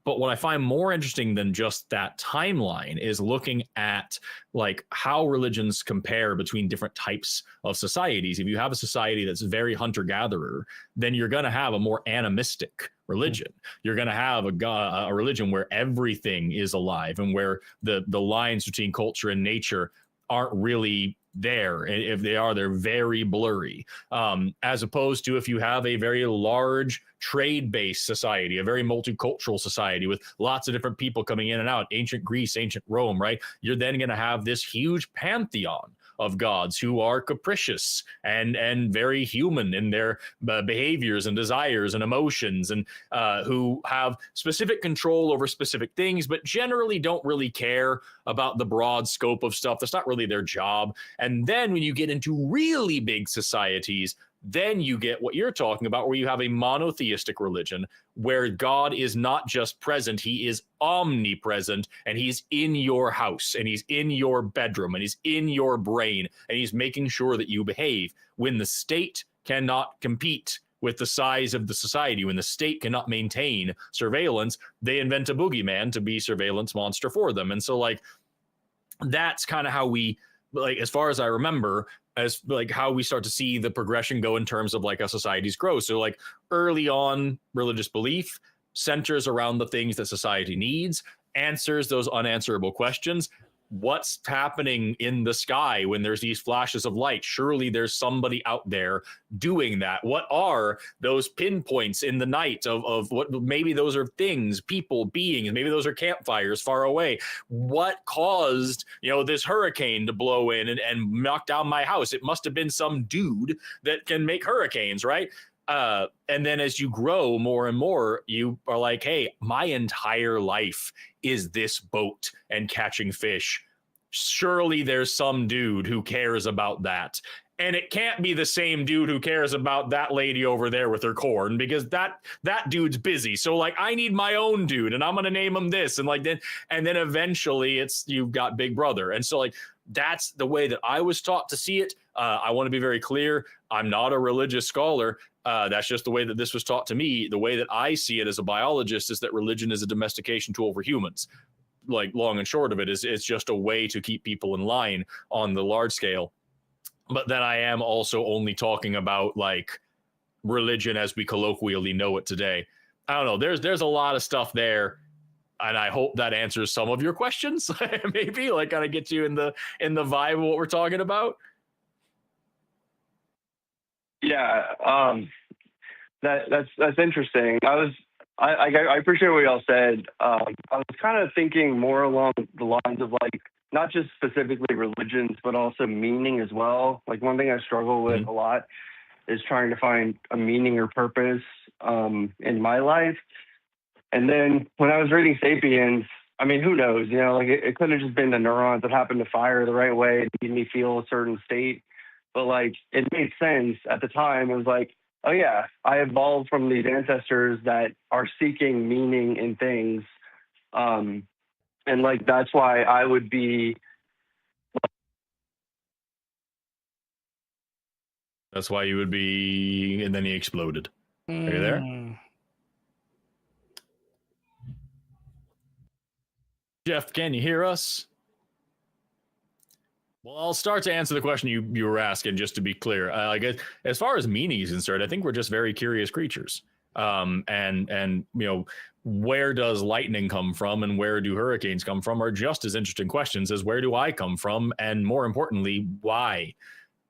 But what I find more interesting than just that timeline is looking at like how religions compare between different types of societies. If you have a society that's very hunter-gatherer, then you're going to have a more animistic religion. You're going to have a religion where everything is alive and where the lines between culture and nature aren't really there. If they are, they're very blurry, as opposed to if you have a very large trade-based society, a very multicultural society with lots of different people coming in and out, ancient Greece, ancient Rome, right? You're then going to have this huge pantheon of gods who are capricious and very human in their behaviors and desires and emotions, and who have specific control over specific things, but generally don't really care about the broad scope of stuff. That's not really their job. And then when you get into really big societies, then you get what you're talking about, where you have a monotheistic religion where God is not just present, he is omnipresent, and he's in your house, and he's in your bedroom, and he's in your brain, and he's making sure that you behave. When the state cannot compete with the size of the society, when the state cannot maintain surveillance, they invent a boogeyman to be surveillance monster for them. And so like, that's kind of how we, like, as far as I remember, as like how we start to see the progression go in terms of like how societies grow. So like early on, religious belief centers around the things that society needs, answers those unanswerable questions. What's happening in the sky when there's these flashes of light? Surely there's somebody out there doing that. What are those pinpoints in the night of what? Maybe those are things, people, beings. Maybe those are campfires far away. What caused, this hurricane to blow in and knock down my house? It must have been some dude that can make hurricanes, right? And then as you grow more and more, you are like, hey, my entire life is this boat and catching fish. Surely there's some dude who cares about that. And it can't be the same dude who cares about that lady over there with her corn, because that dude's busy. So like, I need my own dude, and I'm going to name him this. And like, then eventually you've got Big Brother. And so like, that's the way that I was taught to see it. I want to be very clear. I'm not a religious scholar. That's just the way that this was taught to me. The way that I see it as a biologist is that religion is a domestication tool for humans. Like, long and short of it is it's just a way to keep people in line on the large scale. But then I am also only talking about like religion as we colloquially know it today. I don't know. There's a lot of stuff there, and I hope that answers some of your questions. Maybe like kind of get you in the vibe of what we're talking about. Yeah, that's interesting. I appreciate what y'all said. I was kind of thinking more along the lines of like not just specifically religions, but also meaning as well. Like one thing I struggle with a lot is trying to find a meaning or purpose in my life. And then when I was reading *Sapiens*, I mean, who knows? Like it could have just been the neurons that happened to fire the right way and made me feel a certain state. But like, it made sense at the time. It was like, oh yeah, I evolved from these ancestors that are seeking meaning in things. And like, that's why I would be. That's why you would be, and then he exploded. Are you there? Jeff, can you hear us? Well, I'll start to answer the question you were asking, just to be clear. I guess as far as meaning is concerned, I think we're just very curious creatures. And where does lightning come from and where do hurricanes come from are just as interesting questions as where do I come from, and more importantly, why?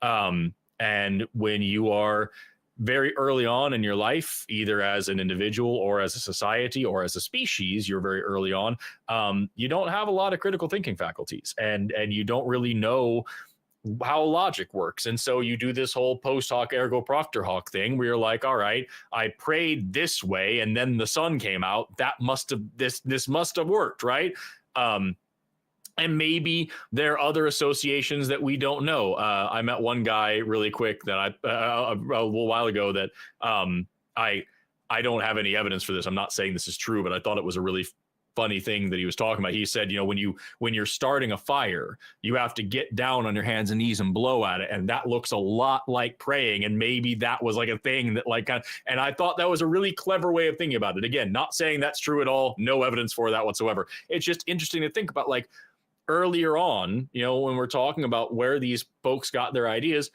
And when you are very early on in your life, either as an individual or as a society or as a species, you're very early on, you don't have a lot of critical thinking faculties, and you don't really know how logic works. And so you do this whole post hoc ergo propter hoc thing where you're like, all right, I prayed this way and then the sun came out. That must have, this must have worked, right? And maybe there are other associations that we don't know. I met one guy really quick that a little while ago that I don't have any evidence for this. I'm not saying this is true, but I thought it was a really funny thing that he was talking about. He said, when you're starting a fire, you have to get down on your hands and knees and blow at it. And that looks a lot like praying. And maybe that was like a thing that and I thought that was a really clever way of thinking about it. Again, not saying that's true at all. No evidence for that whatsoever. It's just interesting to think about, like, earlier on, when we're talking about where these folks got their ideas,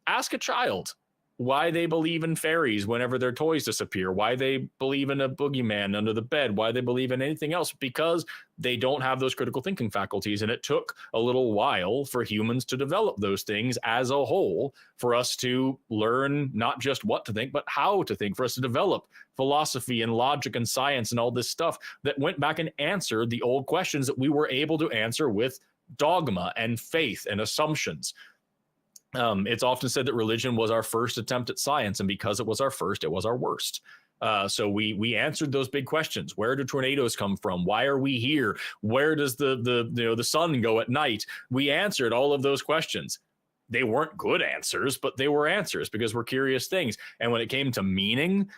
ask a child why they believe in fairies whenever their toys disappear, why they believe in a boogeyman under the bed, why they believe in anything else, because they don't have those critical thinking faculties. And it took a little while for humans to develop those things as a whole, for us to learn not just what to think, but how to think, for us to develop philosophy and logic and science and all this stuff that went back and answered the old questions that we were able to answer with dogma and faith and assumptions. It's often said that religion was our first attempt at science, and because it was our first, it was our worst. So we answered those big questions. Where do tornadoes come from? Why are we here? Where does the sun go at night? We answered all of those questions. They weren't good answers, but they were answers because we're curious things. And when it came to meaning,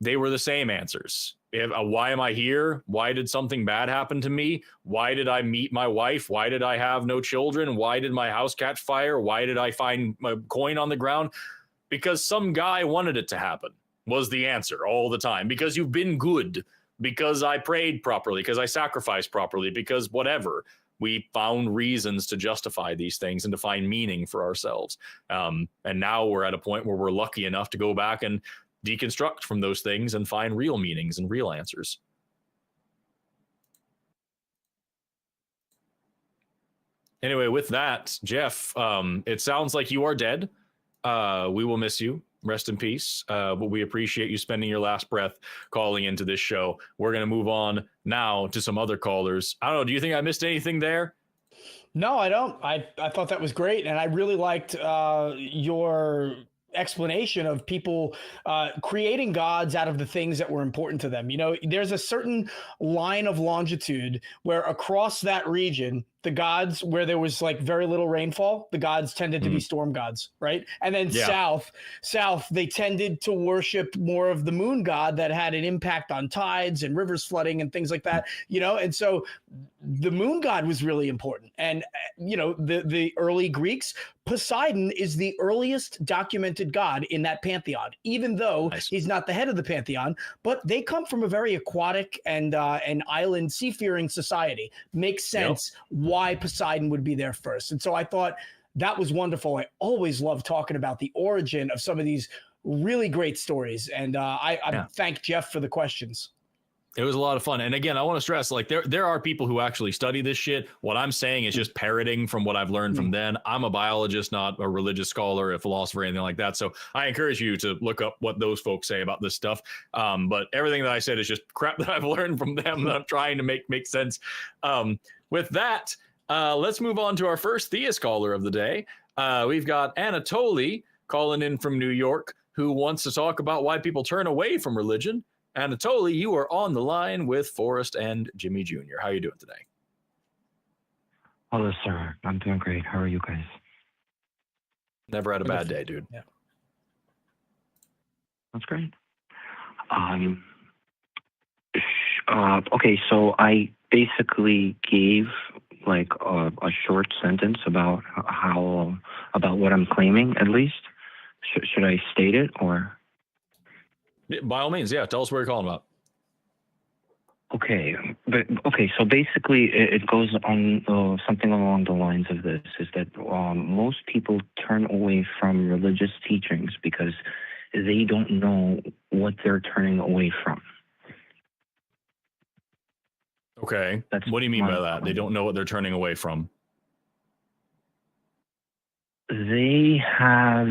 they were the same answers. Why am I here? Why did something bad happen to me? Why did I meet my wife? Why did I have no children? Why did my house catch fire? Why did I find my coin on the ground? Because some guy wanted it to happen, was the answer all the time. Because you've been good. Because I prayed properly. Because I sacrificed properly. Because whatever. We found reasons to justify these things and to find meaning for ourselves. And now we're at a point where we're lucky enough to go back and deconstruct from those things and find real meanings and real answers. Anyway, with that, Jeff, it sounds like you are dead. We will miss you. Rest in peace. But we appreciate you spending your last breath calling into this show. We're going to move on now to some other callers. I don't know. Do you think I missed anything there? No, I don't. I thought that was great. And I really liked your explanation of people creating gods out of the things that were important to them. There's a certain line of longitude where across that region, the gods where there was like very little rainfall, the gods tended to be storm gods, right? And then south, they tended to worship more of the moon god that had an impact on tides and rivers flooding and things like that, and so the moon god was really important. And the early Greeks, Poseidon is the earliest documented god in that pantheon, even though he's not the head of the pantheon, but they come from a very aquatic and an island seafaring society. Makes sense why Poseidon would be there first. And so I thought that was wonderful. I always love talking about the origin of some of these really great stories. And I thank Jeff for the questions. It was a lot of fun. And again, I want to stress, like, there are people who actually study this shit. What I'm saying is just parroting from what I've learned from them. I'm a biologist, not a religious scholar, a philosopher, anything like that. So I encourage you to look up what those folks say about this stuff. But everything that I said is just crap that I've learned from them that I'm trying to make sense. With that, let's move on to our first theist caller of the day. We've got Anatoly calling in from New York, who wants to talk about why people turn away from religion. Anatoly, you are on the line with Forrest and Jimmy Jr. How are you doing today? Hello, sir. I'm doing great. How are you guys? Never had a bad day, dude. Yeah. That's great. Okay, so I basically gave like a short sentence about about what I'm claiming, at least. Should I state it, or? By all means, yeah. Tell us what you're calling about. Okay, so basically it goes on something along the lines of this, is that most people turn away from religious teachings because they don't know what they're turning away from. Okay. What do you mean by that? They don't know what they're turning away from. They have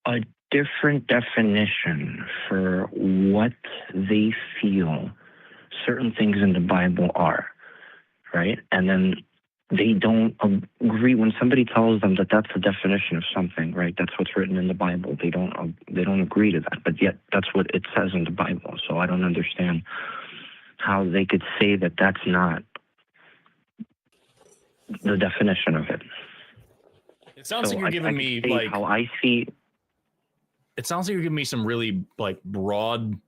a different definition for what they feel certain things in the Bible are, right? And then they don't agree when somebody tells them that that's the definition of something, right? That's what's written in the Bible. They don't agree to that, but yet that's what it says in the Bible. So I don't understand how they could say that that's not the definition of it. It sounds like you're giving me like how I see. It sounds like you're giving me some really like broad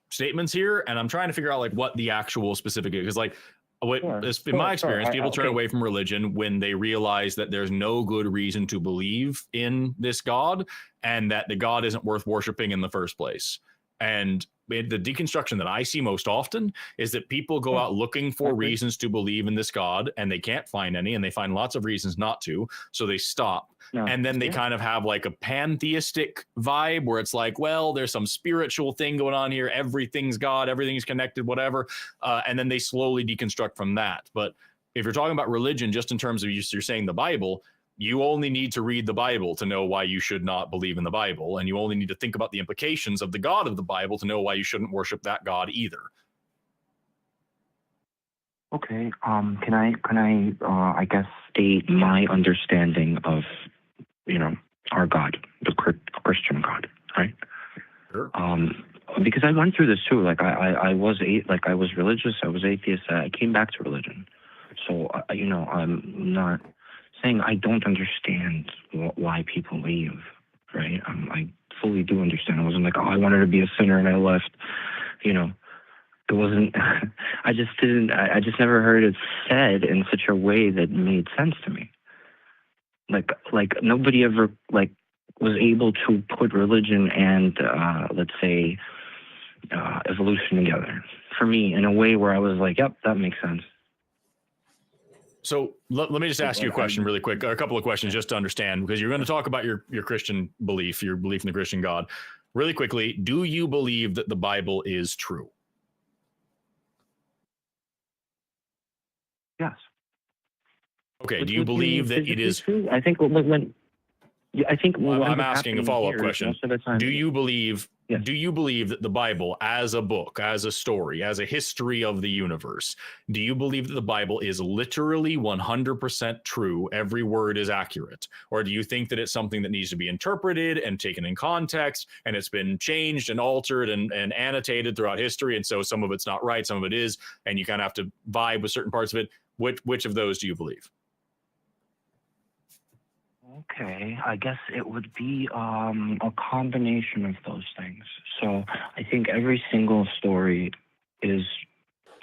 statements here, and I'm trying to figure out like what the actual specific is. Because like in my experience, people turn away from religion when they realize that there's no good reason to believe in this God, and that the God isn't worth worshiping in the first place. And the deconstruction that I see most often is that people go out looking for reasons to believe in this God, and they can't find any, and they find lots of reasons not to, so they stop. And then they kind of have like a pantheistic vibe where it's like, well, there's some spiritual thing going on here. Everything's God, everything's connected, whatever. And then they slowly deconstruct from that. But if you're talking about religion, just in terms of you're saying the Bible, you only need to read the Bible to know why you should not believe in the Bible. And you only need to think about the implications of the God of the Bible to know why you shouldn't worship that God either. Okay. Can I guess state my understanding of, our God, the Christian God, right? Sure. Because I went through this too. Like I was religious. I was atheist. I came back to religion. So I'm not saying I don't understand why people leave, right? I fully do understand. I wasn't like, oh, I wanted to be a sinner and I left. It wasn't. I just never heard it said in such a way that made sense to me. Like nobody ever was able to put religion and let's say evolution together for me in a way where I was like, yep, that makes sense. So let me just ask you a question really quick, or a couple of questions just to understand, because you're going to talk about your Christian belief, your belief in the Christian God. Really quickly, do you believe that the Bible is true? Yes. Okay. Do you believe that it is true? I think I'm asking a follow-up question. Do you believe Yes. Do you believe that the Bible, as a book, as a story, as a history of the universe, do you believe that the Bible is literally 100% true? Every word is accurate? Or do you think that it's something that needs to be interpreted and taken in context, and it's been changed and altered and annotated throughout history, and so some of it's not right, some of it is, and you kind of have to vibe with certain parts of it? Which of those do you believe? Okay, I guess it would be a combination of those things. So I think every single story is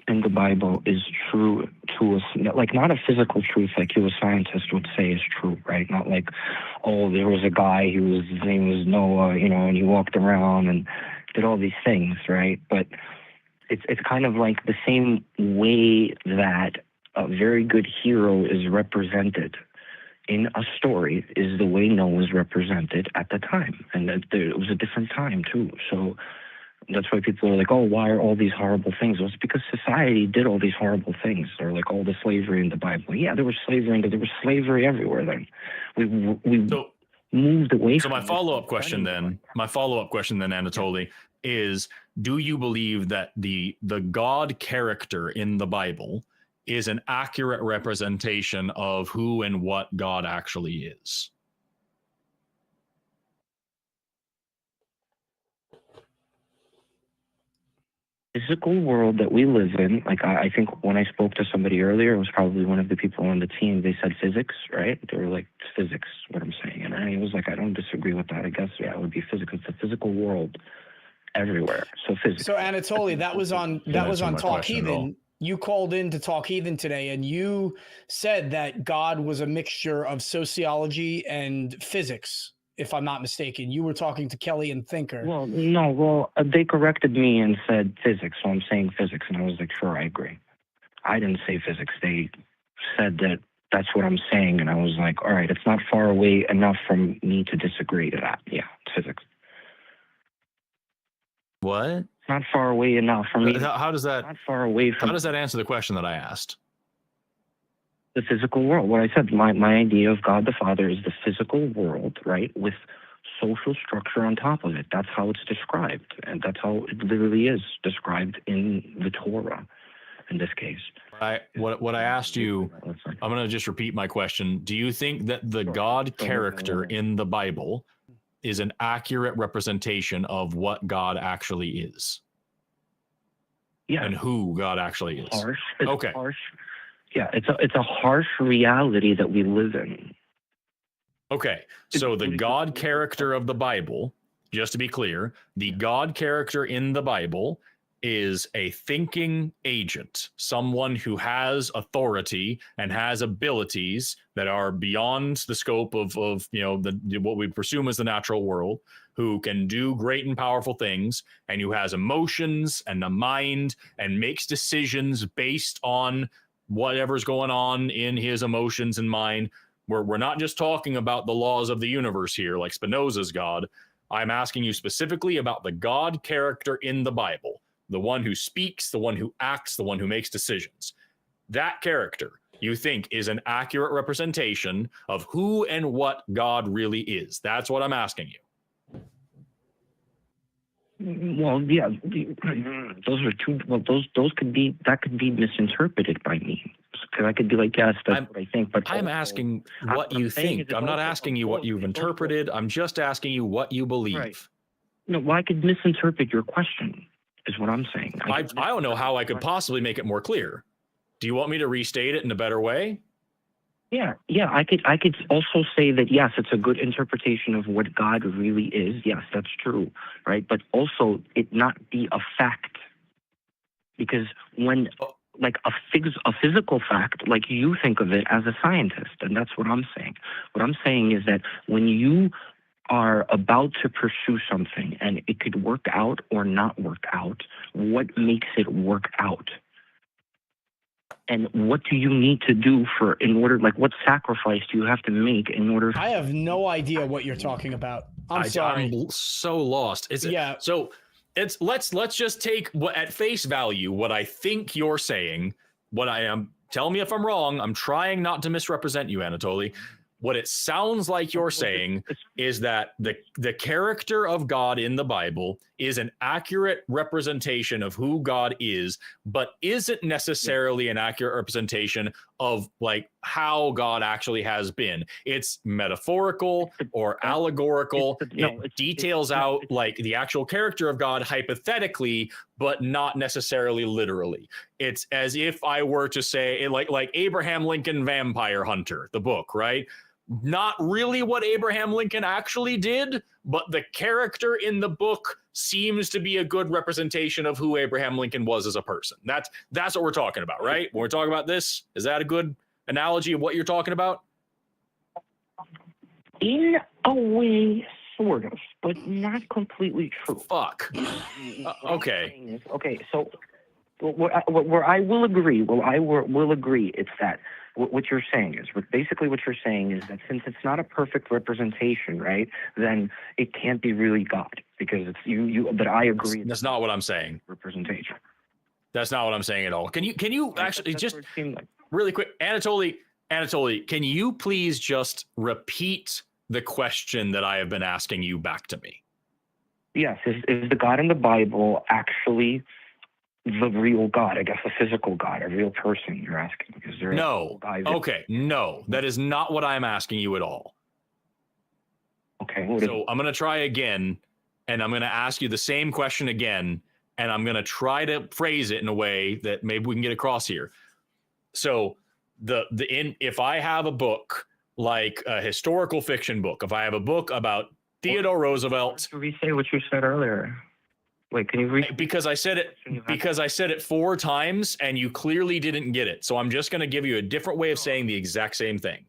in the Bible is true to us, like not a physical truth like you, a scientist, would say is true, right? Not like, oh, there was a guy his name was Noah, and he walked around and did all these things, right? But it's kind of like the same way that a very good hero is represented in a story is the way Noah was represented at the time. And it was a different time too. So that's why people are like, oh, why are all these horrible things? Well, it's because society did all these horrible things, or like all the slavery in the Bible. Yeah, there was slavery, and there was slavery everywhere then. We moved away from my follow-up question then, Anatoly, is do you believe that the God character in the Bible is an accurate representation of who and what God actually is? Physical world that we live in, like I think when I spoke to somebody earlier, it was probably one of the people on the team, they said physics, right? They were like, physics, what I'm saying. And I was like, I don't disagree with that. I guess, yeah, it would be physics. It's the physical world everywhere. So physics. So Anatoly, that was on Talk Heathen. You called in to Talk Heathen today, and you said that God was a mixture of sociology and physics, if I'm not mistaken. You were talking to Kelly and Thinker. Well, no, they corrected me and said physics, so I'm saying physics, and I was like, sure, I agree. I didn't say physics. They said that that's what I'm saying, and I was like, all right, it's not far away enough from me to disagree to that. Yeah, it's physics. What? Not far away enough for me. How does that? Not far away from. How does that answer the question that I asked? The physical world. What I said, my idea of God the Father is the physical world, right, with social structure on top of it. That's how it's described, and that's how it literally is described in the Torah, in this case. What I asked you, I'm going to just repeat my question. Do you think that the God character in the Bible is an accurate representation of what God actually is? Yeah. And who God actually is? Harsh. Okay. Harsh. Yeah, it's a harsh reality that we live in. Okay. So the God character of the Bible, just to be clear, the God character in the Bible is a thinking agent, someone who has authority and has abilities that are beyond the scope of what we presume as the natural world, who can do great and powerful things, and who has emotions and a mind and makes decisions based on whatever's going on in his emotions and mind. We're not just talking about the laws of the universe here, like Spinoza's God. I'm asking you specifically about the God character in the Bible, the one who speaks, the one who acts, the one who makes decisions. That character, you think, is an accurate representation of who and what God really is. That's what I'm asking you. Well, yeah, those are two. Well, those could be misinterpreted by me, because I could be like, yes, that's what I think. But I'm asking what you think. I'm not asking you what you've interpreted. I'm just asking you what you believe. Right. No, well, I could misinterpret your question, is what I'm saying. I don't know how I could possibly make it more clear. Do you want me to restate it in a better way? Yeah. I could also say that, yes, it's a good interpretation of what God really is. Yes, that's true, right? But also it not be a fact, because when like a physical fact, like you think of it as a scientist, and that's what I'm saying. What I'm saying is that when you are about to pursue something and it could work out or not work out, what makes it work out? And what do you need to do what sacrifice do you have to make in order? I have no idea what you're talking about. I'm sorry. I'm so lost. So let's just take at face value what I think you're saying. What I am. Tell me if I'm wrong. I'm trying not to misrepresent you, Anatoly. What it sounds like you're saying is that the character of God in the Bible is an accurate representation of who God is, but isn't necessarily an accurate representation of like how God actually has been. It's metaphorical or allegorical. It details out like the actual character of God hypothetically, but not necessarily literally. It's as if I were to say like Abraham Lincoln Vampire Hunter, the book, right? Not really what Abraham Lincoln actually did, but the character in the book seems to be a good representation of who Abraham Lincoln was as a person. That's what we're talking about, right? When we're talking about this, is that a good analogy of what you're talking about? In a way, sort of, but not completely true. Fuck. Okay. Okay, so where I will agree, will agree, it's that what you're saying is, basically what you're saying is that since it's not a perfect representation, right, then it can't be really God, because it's you. But I agree. That's not what I'm saying. Representation. That's not what I'm saying at all. Can you actually just really quick, Anatoly, can you please just repeat the question that I have been asking you back to me? Yes, is the God in the Bible actually the real God? I guess a physical God, a real person, you're asking. Is there no. Okay, no, that is not what I'm asking you at all. Okay. So I'm going to try again, and I'm going to ask you the same question again, and I'm going to try to phrase it in a way that maybe we can get across here. So if I have a book, like a historical fiction book, if I have a book about Theodore Roosevelt. Can you say what you said earlier? Wait, can you read? Because I said it 4 times and you clearly didn't get it. So I'm just going to give you a different way of saying the exact same thing.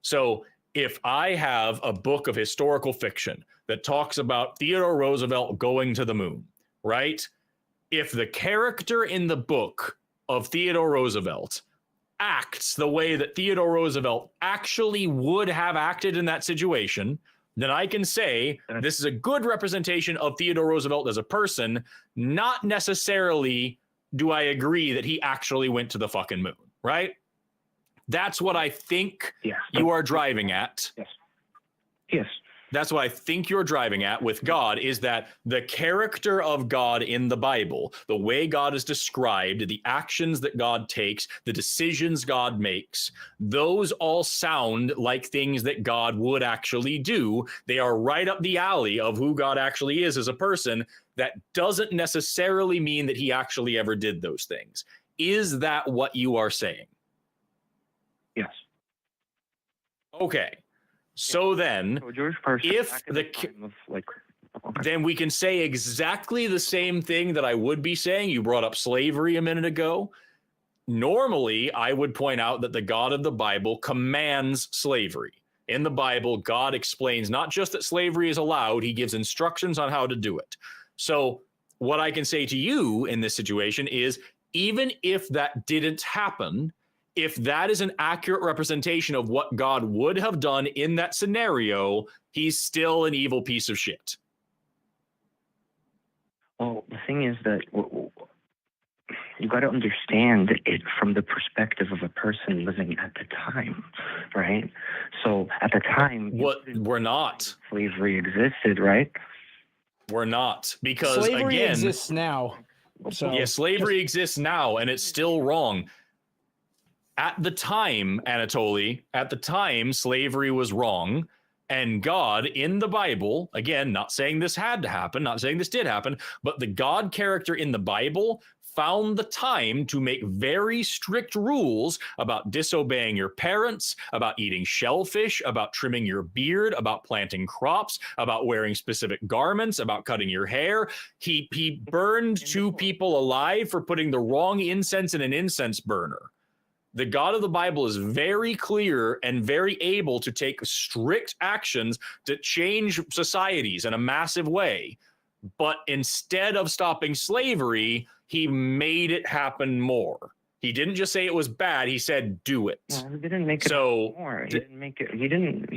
So if I have a book of historical fiction that talks about Theodore Roosevelt going to the moon, right? If the character in the book of Theodore Roosevelt acts the way that Theodore Roosevelt actually would have acted in that situation, then I can say this is a good representation of Theodore Roosevelt as a person. Not necessarily do I agree that he actually went to the fucking moon, right? That's what I think you are driving at. Yes. That's what I think you're driving at with God, is that the character of God in the Bible, the way God is described, the actions that God takes, the decisions God makes, those all sound like things that God would actually do. They are right up the alley of who God actually is as a person. That doesn't necessarily mean that he actually ever did those things. Is that what you are saying? Yes. Okay. So then, So Jewish person, if back in the time of, like, okay. then we can say exactly the same thing that I would be saying. You brought up slavery a minute ago. Normally, I would point out that the God of the Bible commands slavery. In the Bible, God explains not just that slavery is allowed, he gives instructions on how to do it. So what I can say to you in this situation is, even if that didn't happen, if that is an accurate representation of what God would have done in that scenario, he's still an evil piece of shit. Well, the thing is that you got to understand it from the perspective of a person living at the time, right? So at the time, We're not. Slavery existed, right? We're not, because Slavery again, exists now. So yeah, slavery exists now, and it's still wrong. At the time, Anatoly, at the time, slavery was wrong. And God in the Bible, again, not saying this had to happen, not saying this did happen, but the God character in the Bible found the time to make very strict rules about disobeying your parents, about eating shellfish, about trimming your beard, about planting crops, about wearing specific garments, about cutting your hair. He burned 2 people alive for putting the wrong incense in an incense burner. The God of the Bible is very clear and very able to take strict actions to change societies in a massive way. But instead of stopping slavery, he made it happen more. He didn't just say it was bad. He said, do it. No, he didn't make it happen more. He didn't make it. He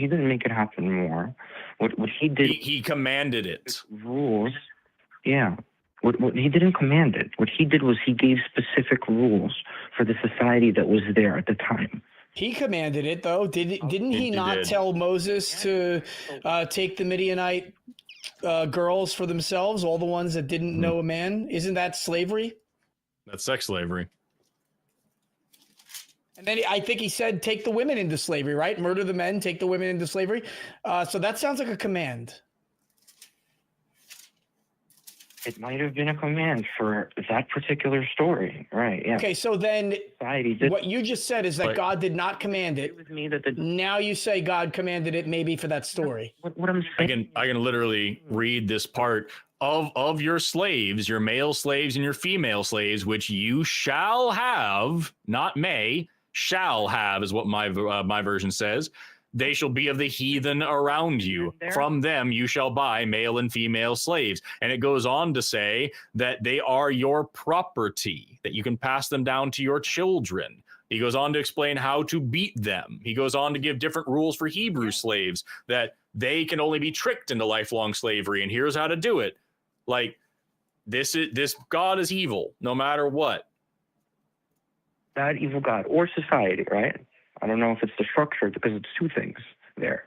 didn't make it happen more. What he did? He commanded it. Rules. Yeah. What he didn't command it. What he did was he gave specific rules for the society that was there at the time. he commanded it, though. Didn't he not tell Moses to take the Midianite girls for themselves, all the ones that didn't know a man? Isn't that slavery? That's sex slavery. And then I think he said, take the women into slavery, right? Murder the men, take the women into slavery. So that sounds like a command. It might have been a command for that particular story, right? Yeah. Okay, so then what you just said is that God did not command it. With me that Now you say God commanded it, maybe for that story. What I'm saying, I can literally read this part of your slaves, your male slaves and your female slaves, which you shall have, not may, shall have, is what my version says. They shall be of the heathen around you. From them you shall buy male and female slaves. And it goes on to say that they are your property, that you can pass them down to your children. He goes on to explain how to beat them. He goes on to give different rules for Hebrew slaves, that they can only be tricked into lifelong slavery, and here's how to do it. Like, this God is evil, no matter what. that evil God or society, right? I don't know if it's the structure, because it's 2 things there.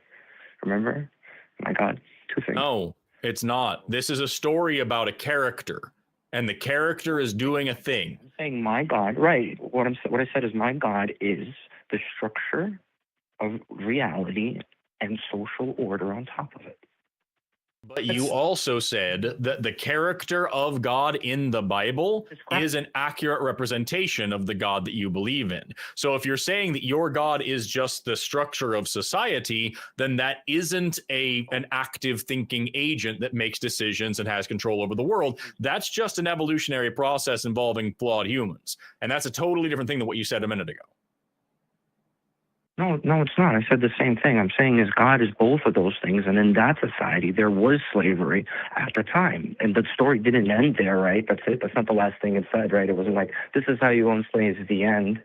Remember? My God, 2 things. No, it's not. This is a story about a character, and the character is doing a thing. I'm saying my God, right? What I said is my God is the structure of reality and social order on top of it. But you also said that the character of God in the Bible is an accurate representation of the God that you believe in. So if you're saying that your God is just the structure of society, then that isn't an active thinking agent that makes decisions and has control over the world. That's just an evolutionary process involving flawed humans. And that's a totally different thing than what you said a minute ago. No, it's not. I said the same thing. I'm saying is God is both of those things, and in that society there was slavery at the time, and the story didn't end there, right? That's it. That's not the last thing it said, right? It wasn't like, this is how you own slaves at the end.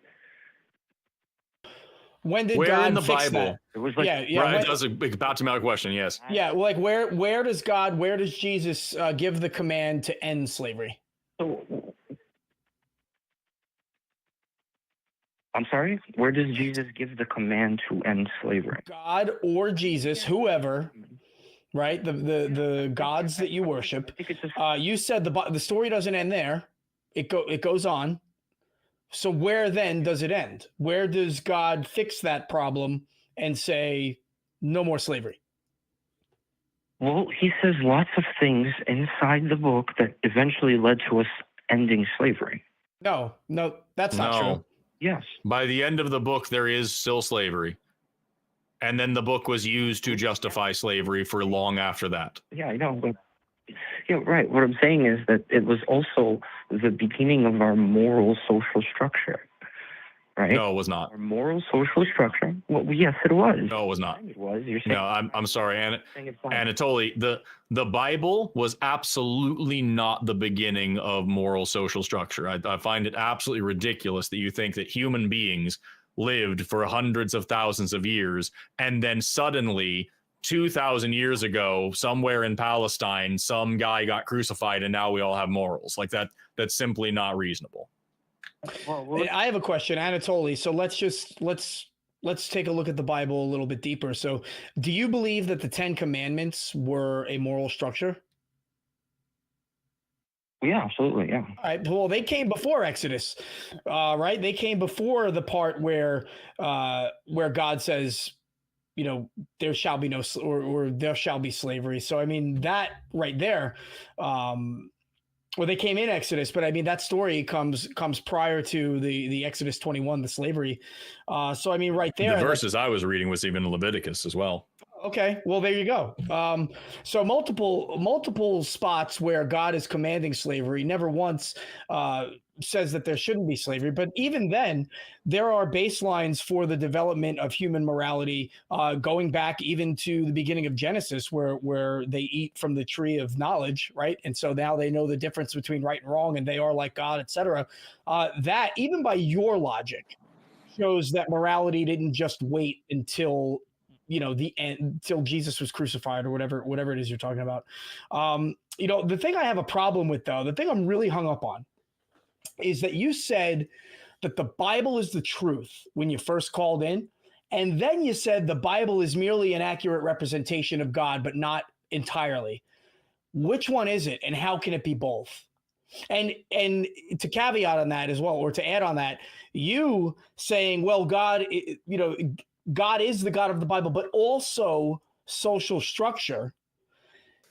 When did Where God in the fix Bible? that? It was like, Yeah. Right, that was about to my question. Yes. Yeah, like where does Jesus give the command to end slavery? So, I'm sorry? Where does Jesus give the command to end slavery? God or Jesus, whoever, right? The gods that you worship. You said the story doesn't end there. It goes on. So where then does it end? Where does God fix that problem and say no more slavery? Well, he says lots of things inside the book that eventually led to us ending slavery. No, that's not true. Yes. By the end of the book, there is still slavery. And then the book was used to justify slavery for long after that. Yeah, I know. But, right. What I'm saying is that it was also the beginning of our moral social structure. Right? No, it was not. Our moral social structure. Well, yes, it was. No, it was not. It was. You're saying, no, I'm sorry, Anatoly. The Bible was absolutely not the beginning of moral social structure. I find it absolutely ridiculous that you think that human beings lived for hundreds of thousands of years and then suddenly 2,000 years ago, somewhere in Palestine, some guy got crucified and now we all have morals. Like that. That's simply not reasonable. Well, I have a question, Anatoly. So let's take a look at the Bible a little bit deeper. So, do you believe that the 10 Commandments were a moral structure? Yeah, absolutely. Yeah. All right. Well, they came before Exodus, right? They came before the part where God says, there shall be no or there shall be slavery. So, I mean, that right there. Well, they came in Exodus, but I mean that story comes prior to the Exodus 21, the slavery. So I mean, right there, the verses I was reading was even Leviticus as well. Okay, well there you go. So multiple spots where God is commanding slavery. Never once says that there shouldn't be slavery, but even then, there are baselines for the development of human morality, going back even to the beginning of Genesis, where they eat from the tree of knowledge, right? And so now they know the difference between right and wrong, and they are like God, etc. That even by your logic shows that morality didn't just wait until the end, until Jesus was crucified or whatever it is you're talking about. The thing I have a problem with, though, the thing I'm really hung up on is that you said that the Bible is the truth when you first called in. And then you said the Bible is merely an accurate representation of God, but not entirely. Which one is it? And how can it be both? And to caveat on that as well, or to add on that, you saying, well, God is the God of the Bible, but also social structure.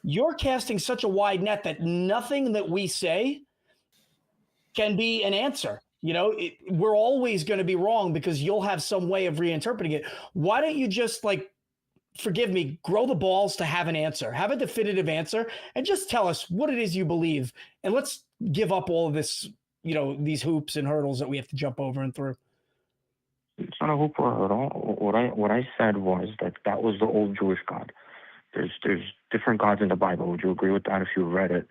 You're casting such a wide net that nothing that we say can be an answer. We're always going to be wrong because you'll have some way of reinterpreting it. Why don't you just, forgive me, grow the balls to have an answer, have a definitive answer, and just tell us what it is you believe. And let's give up all of this, these hoops and hurdles that we have to jump over and through. It's not a hoop or at all. What I said was that was the old Jewish God. There's different gods in the Bible. Would you agree with that if you read it?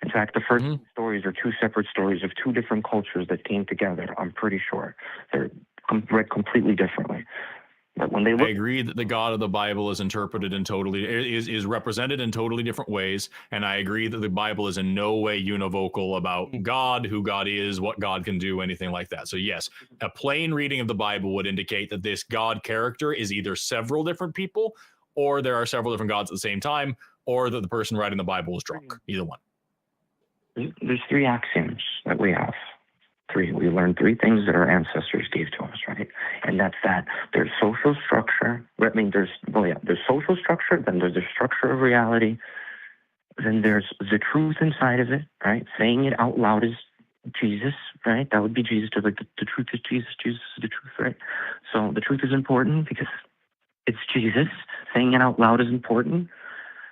In fact, the first stories are two separate stories of two different cultures that came together. I'm pretty sure they're read completely differently. But when they look, I agree that the God of the Bible is interpreted in is represented in totally different ways, and I agree that the Bible is in no way univocal about God, who God is, what God can do, anything like that. So yes, a plain reading of the Bible would indicate that this God character is either several different people, or there are several different gods at the same time, or that the person writing the Bible is drunk. Either one. There's three axioms that we have. We learned three things that our ancestors gave to us, right? And that's that there's social structure. There's social structure, then there's the structure of reality, then there's the truth inside of it, right? Saying it out loud is Jesus, right? That would be Jesus. The truth is Jesus. Jesus is the truth, right? So the truth is important because it's Jesus. Saying it out loud is important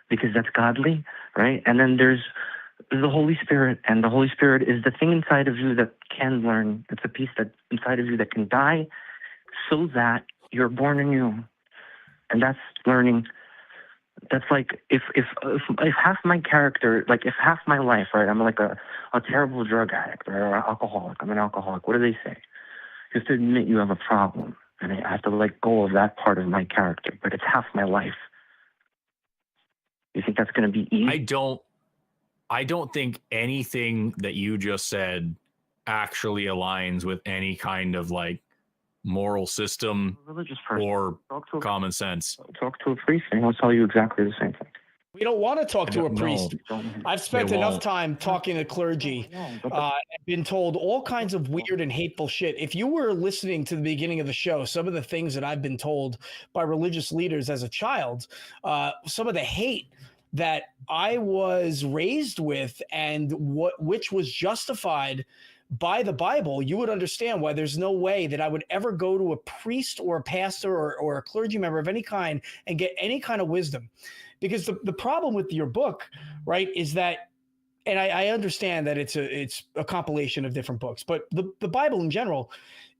because that's godly, right? And then there's the Holy Spirit, and the Holy Spirit is the thing inside of you that can learn. It's a piece that inside of you that can die so that you're born anew. And that's learning. That's like if half my character, if half my life, right, I'm like a terrible drug addict or an alcoholic. I'm an alcoholic. What do they say? Just admit you have a problem. And I have to let go of that part of my character, but it's half my life. You think that's going to be easy? I don't think anything that you just said actually aligns with any kind of moral system or common sense. Talk to a priest and he'll tell you exactly the same thing. We don't want to talk to a priest. I've spent They enough won't. time talking to clergy. I've been told all kinds of weird and hateful shit. If you were listening to the beginning of the show, some of the things that I've been told by religious leaders as a child, some of the hate that I was raised with, and which was justified by the Bible, you would understand why there's no way that I would ever go to a priest or a pastor or a clergy member of any kind and get any kind of wisdom. Because the problem with your book, right, is that, and I understand that it's a compilation of different books, but the Bible in general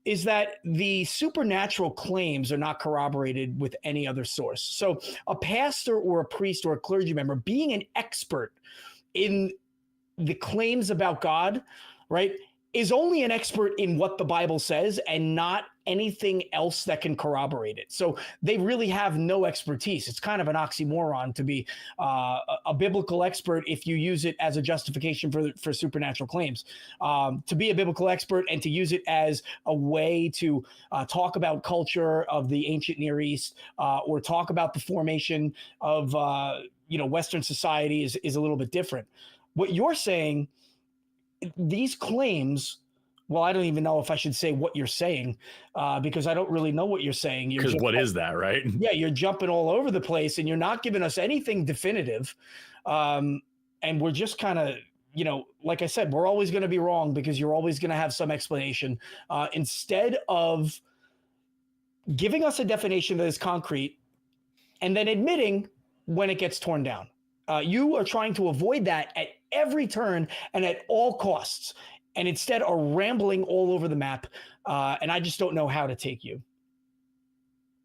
is that the supernatural claims are not corroborated with any other source. So a pastor or a priest or a clergy member being an expert in the claims about God, right, is only an expert in what the Bible says and not anything else that can corroborate it. So they really have no expertise. It's kind of an oxymoron to be a biblical expert if you use it as a justification for supernatural claims. To be a biblical expert and to use it as a way to talk about culture of the ancient Near East or talk about the formation of Western society is a little bit different. What you're saying, these claims, well, I don't even know if I should say what you're saying because I don't really know what you're saying. Because what is that, right? Yeah, you're jumping all over the place and you're not giving us anything definitive. And we're just kind of, like I said, we're always going to be wrong because you're always going to have some explanation. Instead of giving us a definition that is concrete and then admitting when it gets torn down. You are trying to avoid that at every turn and at all costs, and instead are rambling all over the map. And I just don't know how to take you.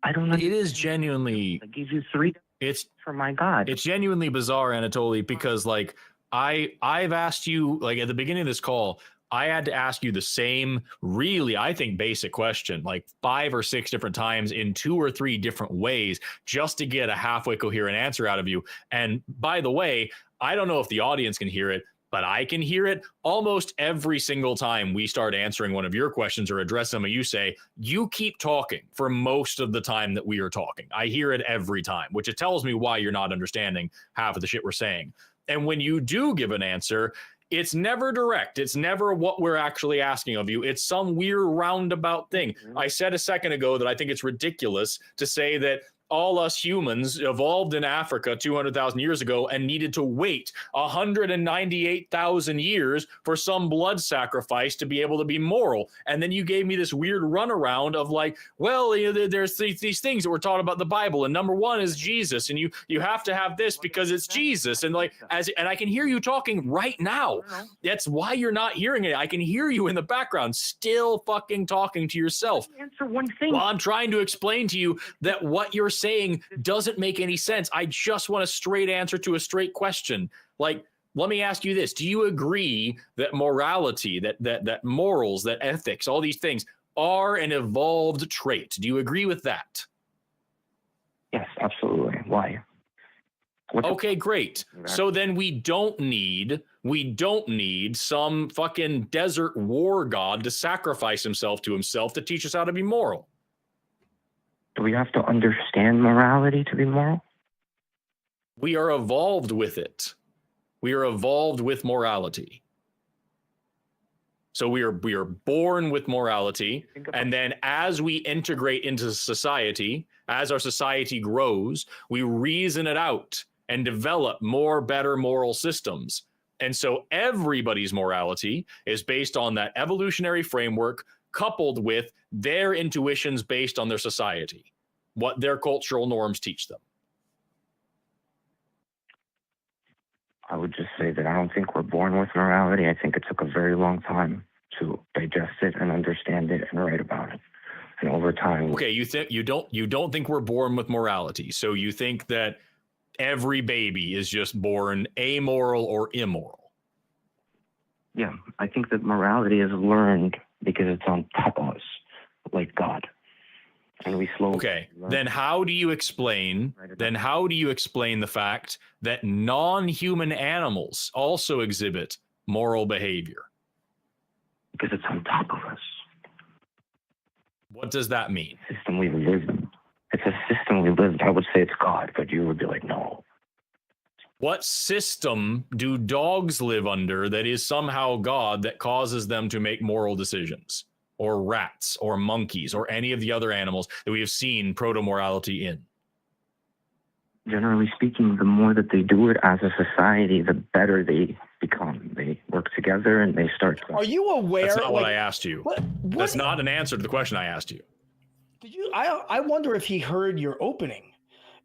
I don't know. It is genuinely. I give you three. It's for my God. It's genuinely bizarre, Anatoly, because like I've asked you, like at the beginning of this call, I had to ask you the same, really, I think, basic question, like 5 or 6 different times in 2 or 3 different ways, just to get a halfway coherent answer out of you. And by the way, I don't know if the audience can hear it, but I can hear it almost every single time we start answering one of your questions or address some of you say, you keep talking for most of the time that we are talking. I hear it every time, which it tells me why you're not understanding half of the shit we're saying. And when you do give an answer, it's never direct. It's never what we're actually asking of you. It's some weird roundabout thing. I said a second ago that I think it's ridiculous to say that all us humans evolved in Africa 200,000 years ago and needed to wait 198,000 years for some blood sacrifice to be able to be moral. And then you gave me this weird runaround of like, well, there's these things that we're taught about the Bible. And number one is Jesus. And you have to have this because it's Jesus. And like, and I can hear you talking right now. That's why you're not hearing it. I can hear you in the background still fucking talking to yourself. Answer one thing. Well, I'm trying to explain to you that what you're saying doesn't make any sense. I just want a straight answer to a straight question. Like, let me ask you this. Do you agree that morality, that morals, that ethics, all these things are an evolved trait? Do you agree with that? Yes, absolutely. Why? Okay, great. So then we don't need some fucking desert war god to sacrifice himself to himself to teach us how to be moral. Do we have to understand morality to be moral? We are evolved with it. We are evolved with morality. So we are born with morality, and then as we integrate into society, as our society grows, we reason it out and develop more better moral systems. And so everybody's morality is based on that evolutionary framework coupled with their intuitions based on their society, what their cultural norms teach them. I would just say that I don't think we're born with morality. I think it took a very long time to digest it and understand it and write about it. And over time. Okay, you don't think we're born with morality. So you think that every baby is just born amoral or immoral? Yeah, I think that morality is learned because it's on top of us, like God. And we slowly. Okay, then how do you explain the fact that non-human animals also exhibit moral behavior? Because it's on top of us. What does that mean? System we live in. It's a system we live in. I would say it's God, but you would be like, no. It's What system do dogs live under that is somehow God that causes them to make moral decisions? Or rats, or monkeys, or any of the other animals that we have seen proto-morality in? Generally speaking, the more that they do it as a society, the better they become. They work together and they start to... Are you aware? That's not what I asked you. What, That's not an answer to the question I asked you. Did you? I wonder if he heard your opening.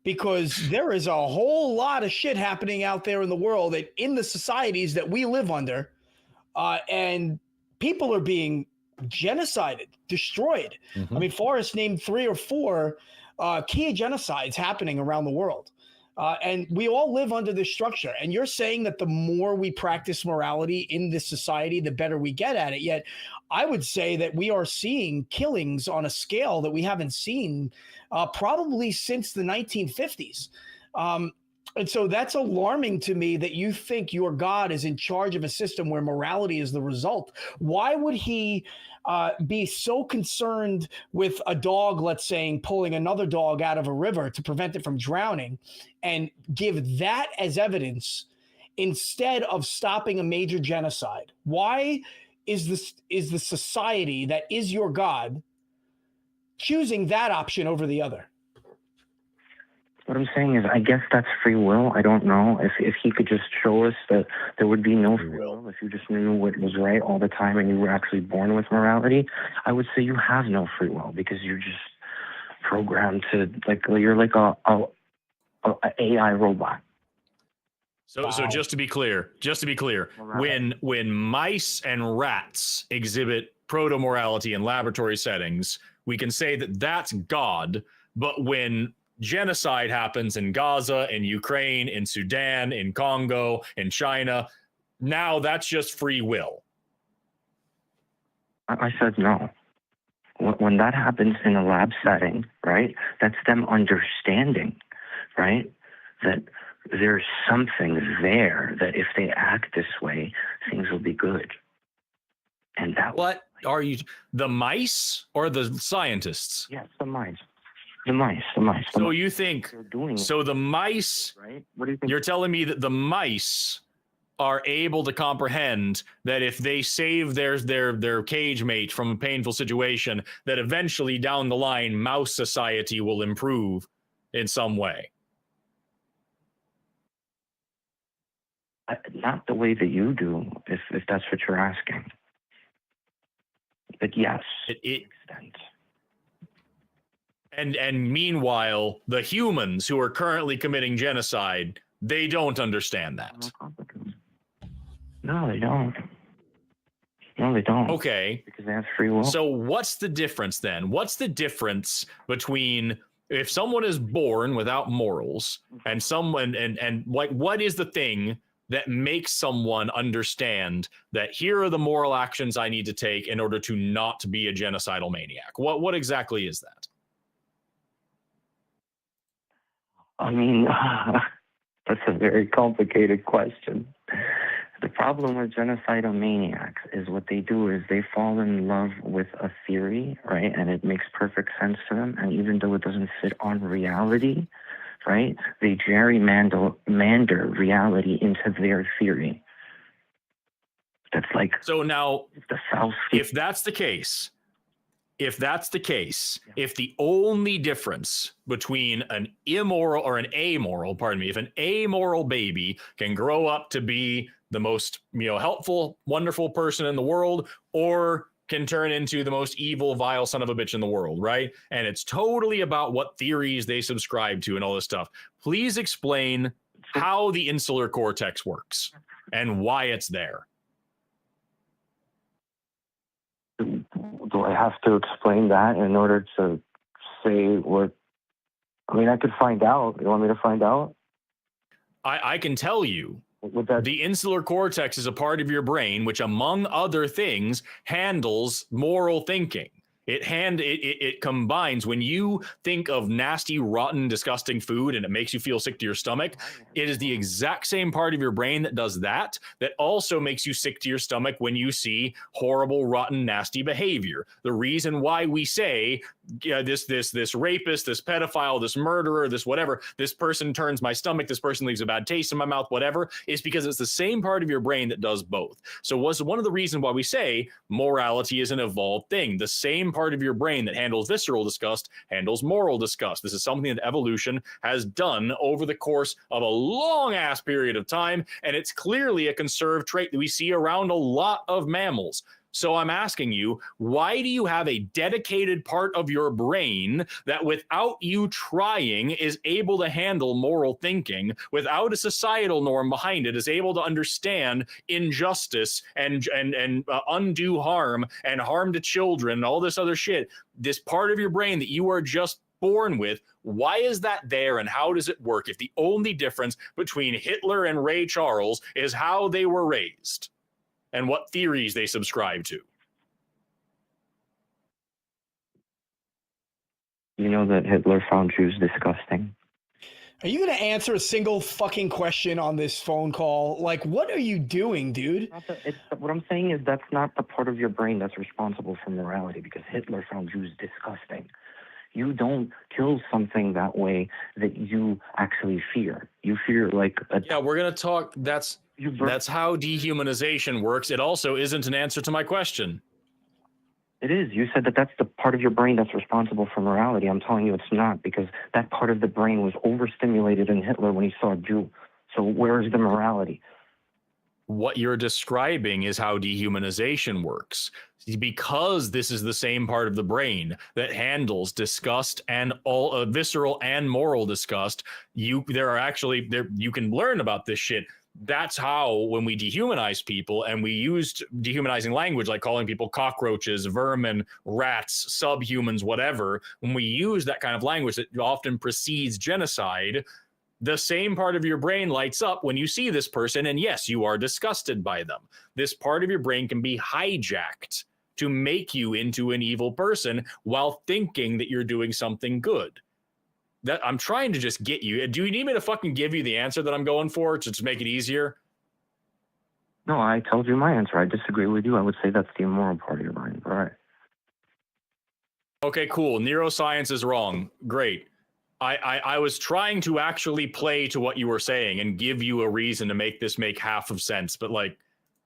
Because there is a whole lot of shit happening out there in the world and in the societies that we live under, and people are being genocided, destroyed. I mean, Forrest named 3 or 4 key genocides happening around the world. And we all live under this structure. And you're saying that the more we practice morality in this society, the better we get at it. Yet I would say that we are seeing killings on a scale that we haven't seen probably since the 1950s. And so that's alarming to me that you think your God is in charge of a system where morality is the result. Why would he be so concerned with a dog, let's say, pulling another dog out of a river to prevent it from drowning and give that as evidence instead of stopping a major genocide? Why is the society that is your God choosing that option over the other? What I'm saying is, I guess that's free will. I don't know if he could just show us that there would be no free will if you just knew what was right all the time and you were actually born with morality. I would say you have no free will because you're just programmed to, like, you're like a AI robot. So just to be clear, when mice and rats exhibit proto-morality in laboratory settings, we can say that that's God. But when genocide happens in Gaza, in Ukraine, in Sudan, in Congo, in China, now that's just free will. I said no. When that happens in a lab setting, right, that's them understanding, right, that there's something there that if they act this way, things will be good. And that... What are you, the mice or the scientists? Yes, the mice. So you think, so the mice, right? What do you think? You're telling me that the mice are able to comprehend that if they save their cage mate from a painful situation, that eventually down the line, mouse society will improve in some way? Not the way that you do, if that's what you're asking. But yes, to an extent. And meanwhile, the humans who are currently committing genocide, they don't understand that. No, they don't. No, they don't. Okay. Because they have free will. So what's the difference then? What's the difference between if someone is born without morals and someone and like what is the thing that makes someone understand that here are the moral actions I need to take in order to not be a genocidal maniac? What exactly is that? I mean, that's a very complicated question. The problem with genocidal maniacs is what they do is they fall in love with a theory, right? And it makes perfect sense to them. And even though it doesn't fit on reality, right? They gerrymander reality into their theory. That's like... So now, the South. if that's the case, if the only difference between an immoral or an amoral, if an amoral baby can grow up to be the most, helpful, wonderful person in the world, or can turn into the most evil, vile son of a bitch in the world, right? And it's totally about what theories they subscribe to and all this stuff. Please explain how the insular cortex works and why it's there. Do I have to explain that in order to say what? I mean, I could find out. You want me to find out? I can tell you. The insular cortex is a part of your brain which, among other things, handles moral thinking. It combines. When you think of nasty, rotten, disgusting food and it makes you feel sick to your stomach, it is the exact same part of your brain that does that also makes you sick to your stomach when you see horrible, rotten, nasty behavior. The reason why we say this rapist, this pedophile, this murderer, this whatever, this person turns my stomach, this person leaves a bad taste in my mouth, whatever, is because it's the same part of your brain that does both. So was one of the reasons why we say morality is an evolved thing. The same part of your brain that handles visceral disgust handles moral disgust. This is something that evolution has done over the course of a long ass period of time, and it's clearly a conserved trait that we see around a lot of mammals. So I'm asking you, why do you have a dedicated part of your brain that without you trying is able to handle moral thinking, without a societal norm behind it, is able to understand injustice and undue harm and harm to children and all this other shit? This part of your brain that you are just born with, why is that there and how does it work if the only difference between Hitler and Ray Charles is how they were raised and what theories they subscribe to? You know that Hitler found Jews disgusting. Are you going to answer a single fucking question on this phone call? Like, what are you doing, dude? What I'm saying is that's not the part of your brain that's responsible for morality, because Hitler found Jews disgusting. You don't kill something that way that you actually fear. You fear like a... Yeah, we're going to talk. That's how dehumanization works. It also isn't an answer to my question. It is. You said that that's the part of your brain that's responsible for morality. I'm telling you it's not, because that part of the brain was overstimulated in Hitler when he saw a Jew. So where is the morality? What you're describing is how dehumanization works. Because this is the same part of the brain that handles disgust and all visceral and moral disgust, you can learn about this shit. That's how, when we dehumanize people and we used dehumanizing language like calling people cockroaches, vermin, rats, subhumans, whatever, when we use that kind of language that often precedes genocide, the same part of your brain lights up when you see this person, and yes, you are disgusted by them. This part of your brain can be hijacked to make you into an evil person while thinking that you're doing something good. That I'm trying to just get you. Do you need me to fucking give you the answer that I'm going for to make it easier? No, I told you my answer. I disagree with you. I would say that's the immoral part of your brain. All right. Okay, cool. Neuroscience is wrong. Great. I was trying to actually play to what you were saying and give you a reason to make this make half of sense, but like,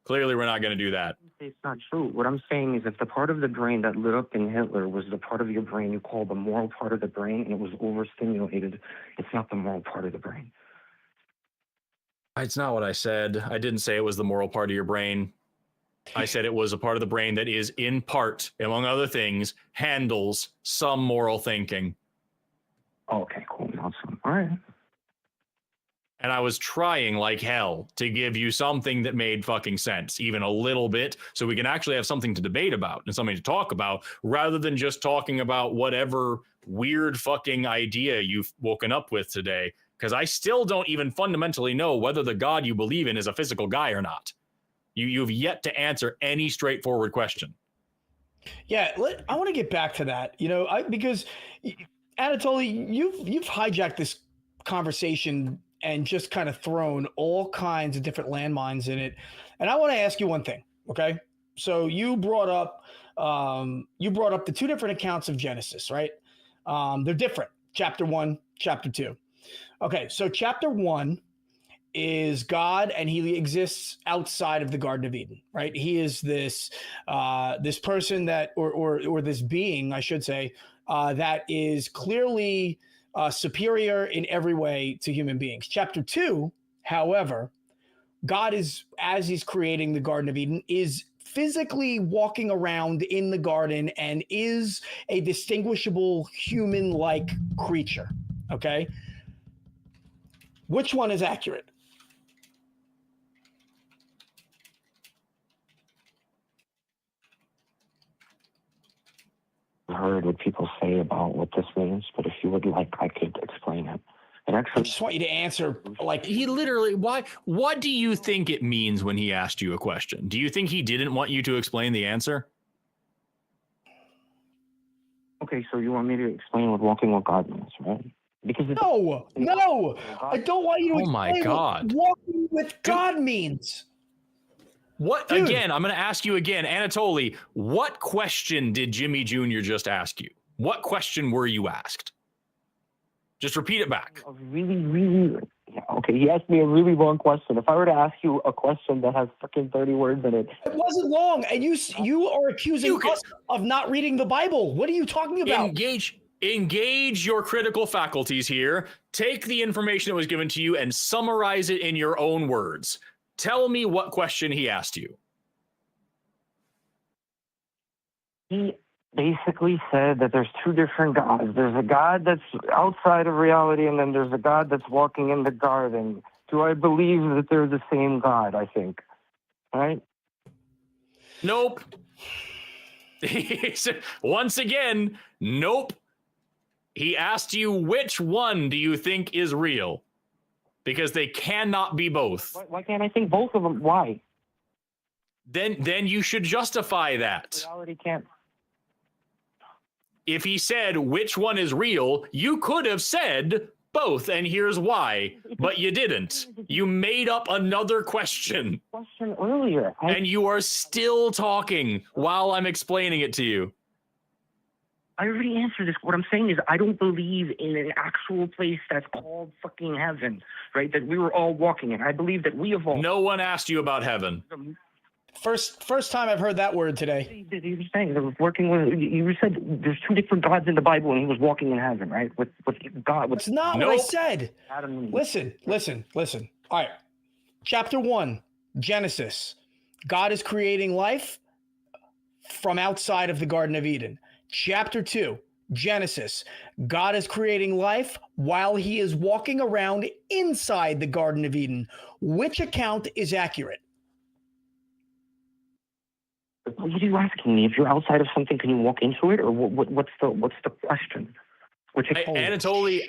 clearly we're not going to do that. It's not true. What I'm saying is if the part of the brain that lit up in Hitler was the part of your brain you call the moral part of the brain and it was overstimulated, it's not the moral part of the brain. It's not what I said. I didn't say it was the moral part of your brain. I said it was a part of the brain that is in part, among other things, handles some moral thinking. Okay, cool. Awesome. All right. And I was trying like hell to give you something that made fucking sense, even a little bit, so we can actually have something to debate about and something to talk about, rather than just talking about whatever weird fucking idea you've woken up with today. Because I still don't even fundamentally know whether the God you believe in is a physical guy or not. You've yet to answer any straightforward question. Yeah, I want to get back to that, because Anatoly, you've hijacked this conversation and just kind of thrown all kinds of different landmines in it. And I want to ask you one thing, okay? So you brought up the two different accounts of Genesis, right? They're different. Chapter 1, chapter 2. Okay, so chapter 1 is God, and he exists outside of the Garden of Eden, right? He is this person that, or this being, I should say, that is clearly superior in every way to human beings. Chapter 2, however, God is, as he's creating the Garden of Eden, is physically walking around in the garden and is a distinguishable human-like creature, okay? Which one is accurate? Heard what people say about what this means, but if you would like, I could explain it. It actually, I just want you to answer like he literally. What do you think it means when he asked you a question? Do you think he didn't want you to explain the answer? Okay, so you want me to explain what walking with God means, right? Because No, I don't want you to Oh my explain God. what walking with God means. What Dude. again? I'm going to ask you again, Anatoly. What question did Jimmy Jr. just ask you? What question were you asked? Just repeat it back. Okay, he asked me a really long question. If I were to ask you a question that has fucking 30 words in it. It wasn't long, and you are accusing us of not reading the Bible. What are you talking about? Engage your critical faculties here. Take the information that was given to you and summarize it in your own words. Tell me what question he asked you. He basically said that there's two different gods. There's a God that's outside of reality, and then there's a God that's walking in the garden. Do I believe that they're the same God, I think? Right? Nope. Once again, nope. He asked you, which one do you think is real? Because they cannot be both. Why can't I think both of them? Why? Then you should justify that. Reality can't. If he said which one is real, you could have said both, and here's why. But you didn't. You made up another question. Question earlier. And you are still talking while I'm explaining it to you. I already answered this. What I'm saying is I don't believe in an actual place that's called fucking heaven, right? That we were all walking in. I believe that we evolved. No one asked you about heaven. First time I've heard that word today. You were saying that was working with. You said there's two different gods in the Bible, and he was walking in heaven, right? With God. It's not what I said. Listen. All right. Chapter 1, Genesis. God is creating life from outside of the Garden of Eden. Chapter 2, Genesis. God is creating life while he is walking around inside the Garden of Eden. Which account is accurate? What are you asking me? If you're outside of something, can you walk into it, or what's the question? Anatoly,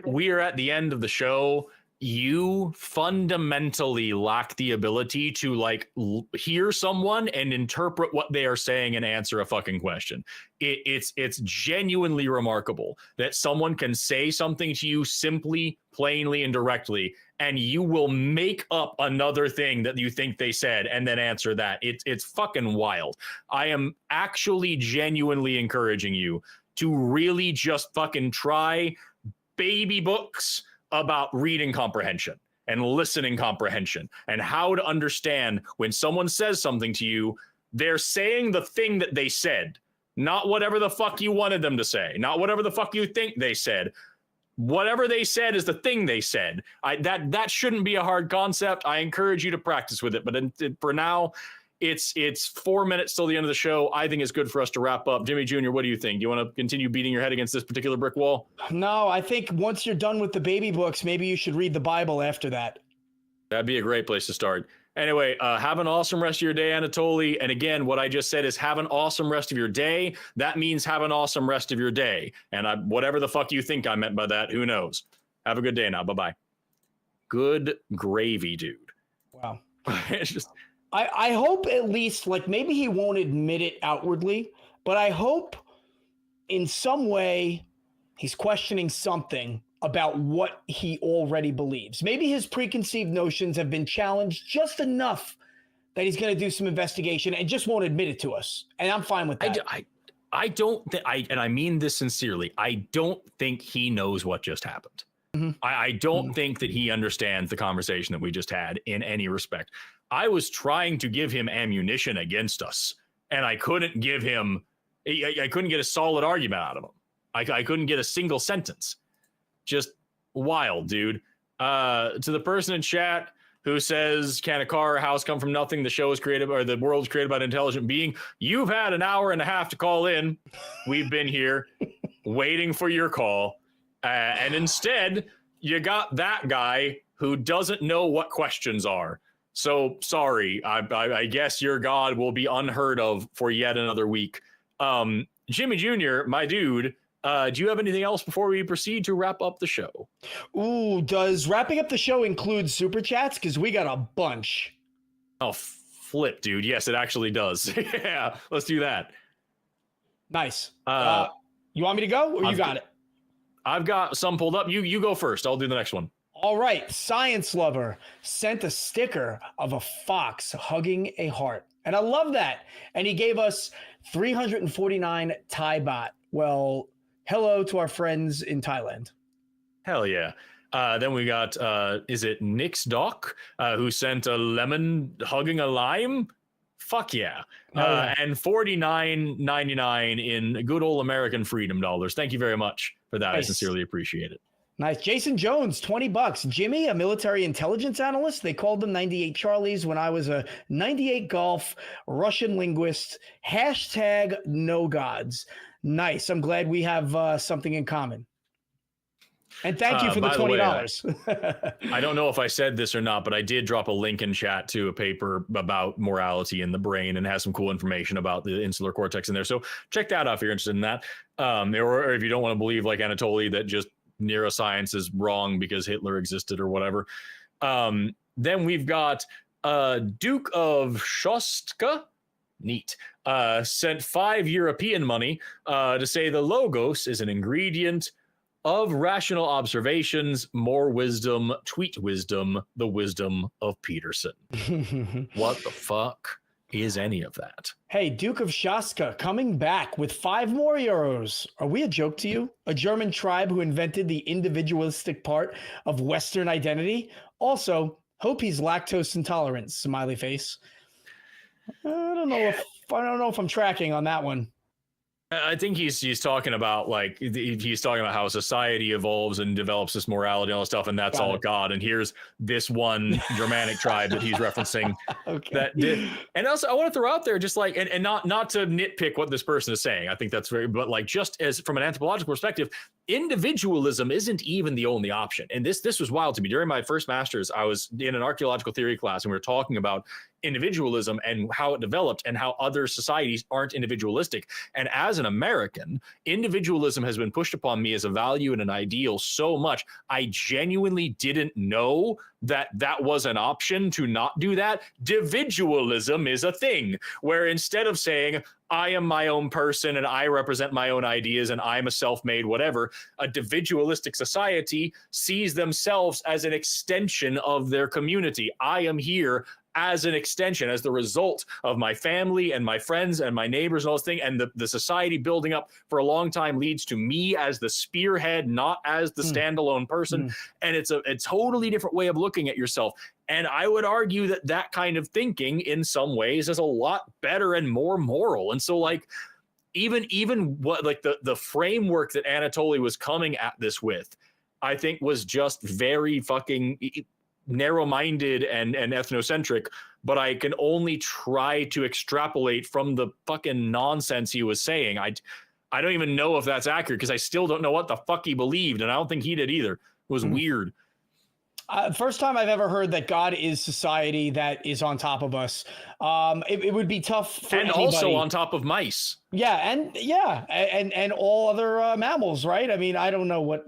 we are at the end of the show. You fundamentally lack the ability to hear someone and interpret what they are saying and answer a fucking question. It's genuinely remarkable that someone can say something to you simply, plainly, and directly, and you will make up another thing that you think they said and then answer that. It's fucking wild. I am actually genuinely encouraging you to really just fucking try baby books about reading comprehension and listening comprehension and how to understand when someone says something to you, they're saying the thing that they said, not whatever the fuck you wanted them to say, not whatever the fuck you think they said. Whatever they said is the thing they said. That shouldn't be a hard concept. I encourage you to practice with it. But for now, it's 4 minutes till the end of the show. I think it's good for us to wrap up. Jimmy Jr., what do you think? Do you want to continue beating your head against this particular brick wall? No, I think once you're done with the baby books, maybe you should read the Bible after that. That'd be a great place to start. Anyway, have an awesome rest of your day, Anatoly. And again, what I just said is have an awesome rest of your day. That means have an awesome rest of your day. And whatever the fuck you think I meant by that, who knows? Have a good day now. Bye-bye. Good gravy, dude. Wow. It's just... I hope at least, maybe he won't admit it outwardly, but I hope in some way he's questioning something about what he already believes. Maybe his preconceived notions have been challenged just enough that he's going to do some investigation and just won't admit it to us. And I'm fine with that. I don't think, and I mean this sincerely, I don't think he knows what just happened. Mm-hmm. I don't think that he understands the conversation that we just had in any respect. I was trying to give him ammunition against us, and I couldn't give him, I couldn't get a solid argument out of him. I couldn't get a single sentence. Just wild, dude. To the person in chat who says, can a car or house come from nothing? The show is created, or the world is created by an intelligent being. You've had an hour and a half to call in. We've been here waiting for your call. And instead, you got that guy who doesn't know what questions are. So sorry, I guess your God will be unheard of for yet another week. Jimmy Jr., my dude, do you have anything else before we proceed to wrap up the show? Ooh, does wrapping up the show include super chats? Because we got a bunch. Oh, flip, dude. Yes, it actually does. Yeah, let's do that. Nice. You want me to go, or you got it? I've got some pulled up. You go first. I'll do the next one. All right. Science Lover sent a sticker of a fox hugging a heart. And I love that. And he gave us 349 Thai baht. Well, hello to our friends in Thailand. Hell yeah. Then we got, is it Nick's Doc, who sent a lemon hugging a lime? Fuck yeah. And $49.99 in good old American freedom dollars. Thank you very much for that. Nice. I sincerely appreciate it. Nice. Jason Jones, $20. Jimmy, a military intelligence analyst. They called them 98 Charlies when I was a 98 Golf Russian linguist. Hashtag no gods. Nice. I'm glad we have something in common. And thank you for the $20. I don't know if I said this or not, but I did drop a link in chat to a paper about morality in the brain and has some cool information about the insular cortex in there. So check that out if you're interested in that. Or if you don't want to believe like Anatoly that just neuroscience is wrong because Hitler existed or whatever. Then we've got Duke of Shostka. Neat. Sent 5 European money to say the logos is an ingredient of rational observations, more wisdom, tweet wisdom, the wisdom of Peterson. What the fuck is any of that? Hey, Duke of Shostka coming back with 5 more euros. Are we a joke to you? A German tribe who invented the individualistic part of Western identity? Also, hope he's lactose intolerant, smiley face. I don't know if I'm tracking on that one. I think he's talking about like he's talking about how society evolves and develops this morality and all this stuff, and that's all God. And here's this one Germanic tribe that he's referencing. Okay. That did. And also, I want to throw out there just like and not to nitpick what this person is saying. I think that's but like just as from an anthropological perspective, individualism isn't even the only option. And this was wild to me. During my first master's, I was in an archaeological theory class, and we were talking about individualism and how it developed and how other societies aren't individualistic. And as an American, individualism has been pushed upon me as a value and an ideal so much. I genuinely didn't know that was an option to not do that. Dividualism is a thing where instead of saying, I am my own person and I represent my own ideas and I'm a self-made whatever, a individualistic society sees themselves as an extension of their community. I am here as an extension, as the result of my family and my friends and my neighbors and all this thing. And the society building up for a long time leads to me as the spearhead, not as the standalone person. And it's a totally different way of looking at yourself. And I would argue that kind of thinking in some ways is a lot better and more moral. And so like, even what like the framework that Anatoly was coming at this with, I think was just very fucking narrow-minded and ethnocentric, but I can only try to extrapolate from the fucking nonsense he was saying. I don't even know if that's accurate because I still don't know what the fuck he believed, and I don't think he did either. It was weird. First time I've ever heard that God is society that is on top of us. It would be tough for and anybody. Also on top of mice. And all other mammals, right? I mean, I don't know what.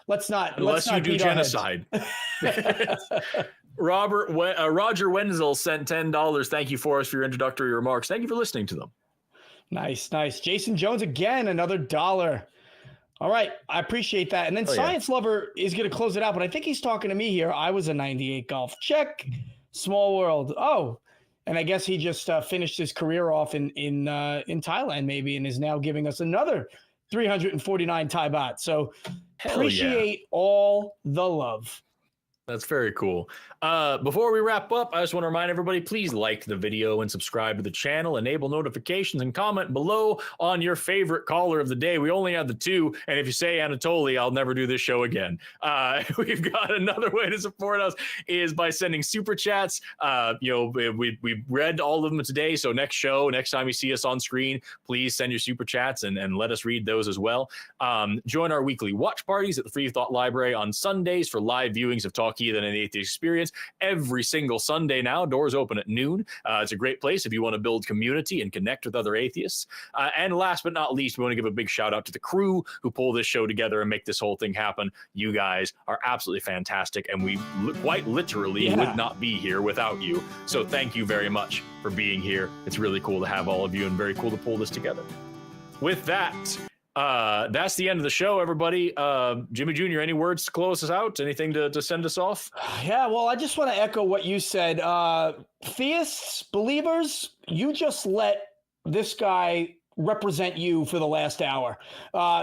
Let's not. Unless you do genocide. Roger Wenzel sent $10. Thank you, Forrest, for your introductory remarks. Thank you for listening to them. Nice. Jason Jones again, another $1. All right, I appreciate that. And then Science Lover is going to close it out, but I think he's talking to me here. I was a 98 Golf. Check. Small world. Oh, and I guess he just finished his career off in Thailand maybe, and is now giving us another 349 Thai baht. So appreciate all the love. That's very cool. Before we wrap up, I just want to remind everybody, please like the video and subscribe to the channel, enable notifications, and comment below on your favorite caller of the day. We only have the 2, and if you say Anatoly, I'll never do this show again. We've got another way to support us is by sending super chats. We read all of them today, so next time you see us on screen, please send your super chats and let us read those as well. Join our weekly watch parties at the Free Thought Library on Sundays for live viewings of Talk Heathen and the Atheist Experience every single Sunday now. Doors open at noon. It's a great place if you want to build community and connect with other atheists. And last but not least, we want to give a big shout out to the crew who pull this show together and make this whole thing happen. You guys are absolutely fantastic, and we quite literally would not be here without you. So thank you very much for being here. It's really cool to have all of you and very cool to pull this together. with that, that's the end of the show, everybody. Jimmy Jr., any words to close us out? Anything to send us off? Yeah, well, I just want to echo what you said. Theists, believers, you just let this guy represent you for the last hour.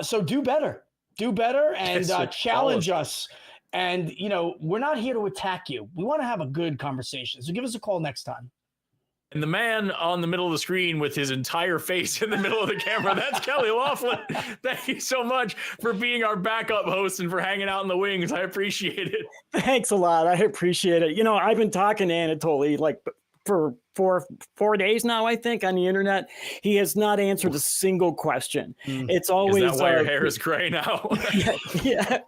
So do better. Do better and challenge us. And, we're not here to attack you. We want to have a good conversation. So give us a call next time. And the man on the middle of the screen with his entire face in the middle of the camera, that's Kelly Laughlin. Thank you so much for being our backup host and for hanging out in the wings. I appreciate it. Thanks a lot. I appreciate it. I've been talking to Anatoly for 4 days now, I think, on the internet. He has not answered a single question. It's always is that why your hair is gray now? yeah.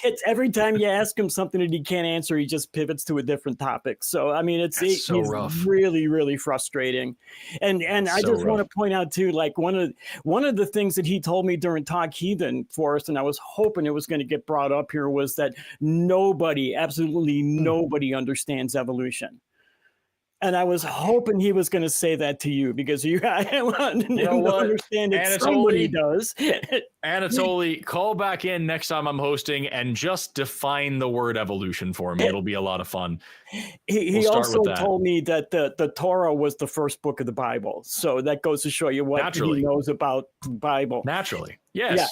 It's every time you ask him something that he can't answer, he just pivots to a different topic. So I mean, it's rough. really, really frustrating. And I just want to point out too, like one of the things that he told me during Talk Heathen, Forrest, and I was hoping it was going to get brought up here, was that absolutely nobody understands evolution. And I was hoping he was going to say that to you, because I understand it. Somebody does. Anatoly, call back in next time I'm hosting and just define the word evolution for me. It'll be a lot of fun. He also told me that the Torah was the first book of the Bible. So that goes to show you what he knows about the Bible. Naturally. Yes. Yeah.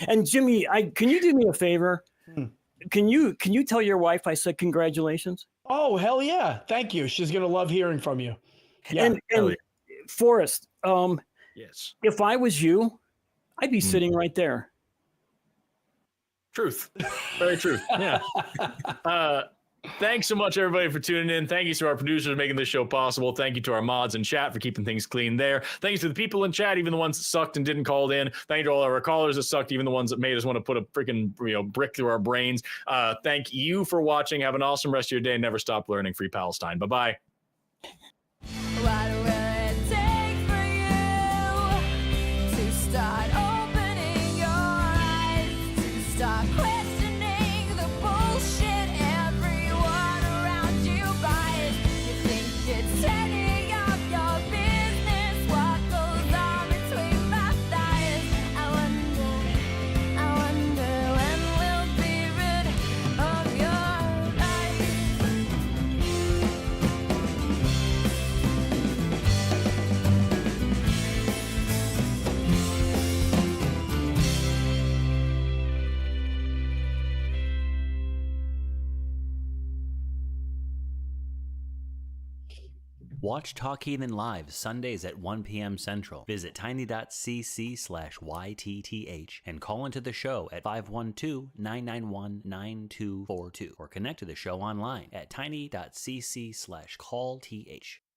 And Jimmy, can you do me a favor? Can you tell your wife I said congratulations? Oh, hell yeah. Thank you. She's going to love hearing from you. Yeah. And Forrest, yes. If I was you, I'd be sitting right there. Truth. Very truth. Yeah. Thanks so much, everybody, for tuning in. Thank you to our producers making this show possible. Thank you to our mods in chat for keeping things clean there. Thanks to the people in chat, even the ones that sucked and didn't call in. Thank you to all of our callers that sucked, even the ones that made us want to put a freaking brick through our brains. Thank you for watching. Have an awesome rest of your day. Never stop learning. Free Palestine. Bye-bye. What will it take for you to start opening your eyes, to stop questioning the bullshit everyone around you buys? You think it's any of your business what goes on between my thighs? I wonder when we'll be rid of your life. Watch Talk Heathen live Sundays at 1 p.m. Central. Visit tiny.cc/YTTH and call into the show at 512-991-9242 or connect to the show online at tiny.cc/callth.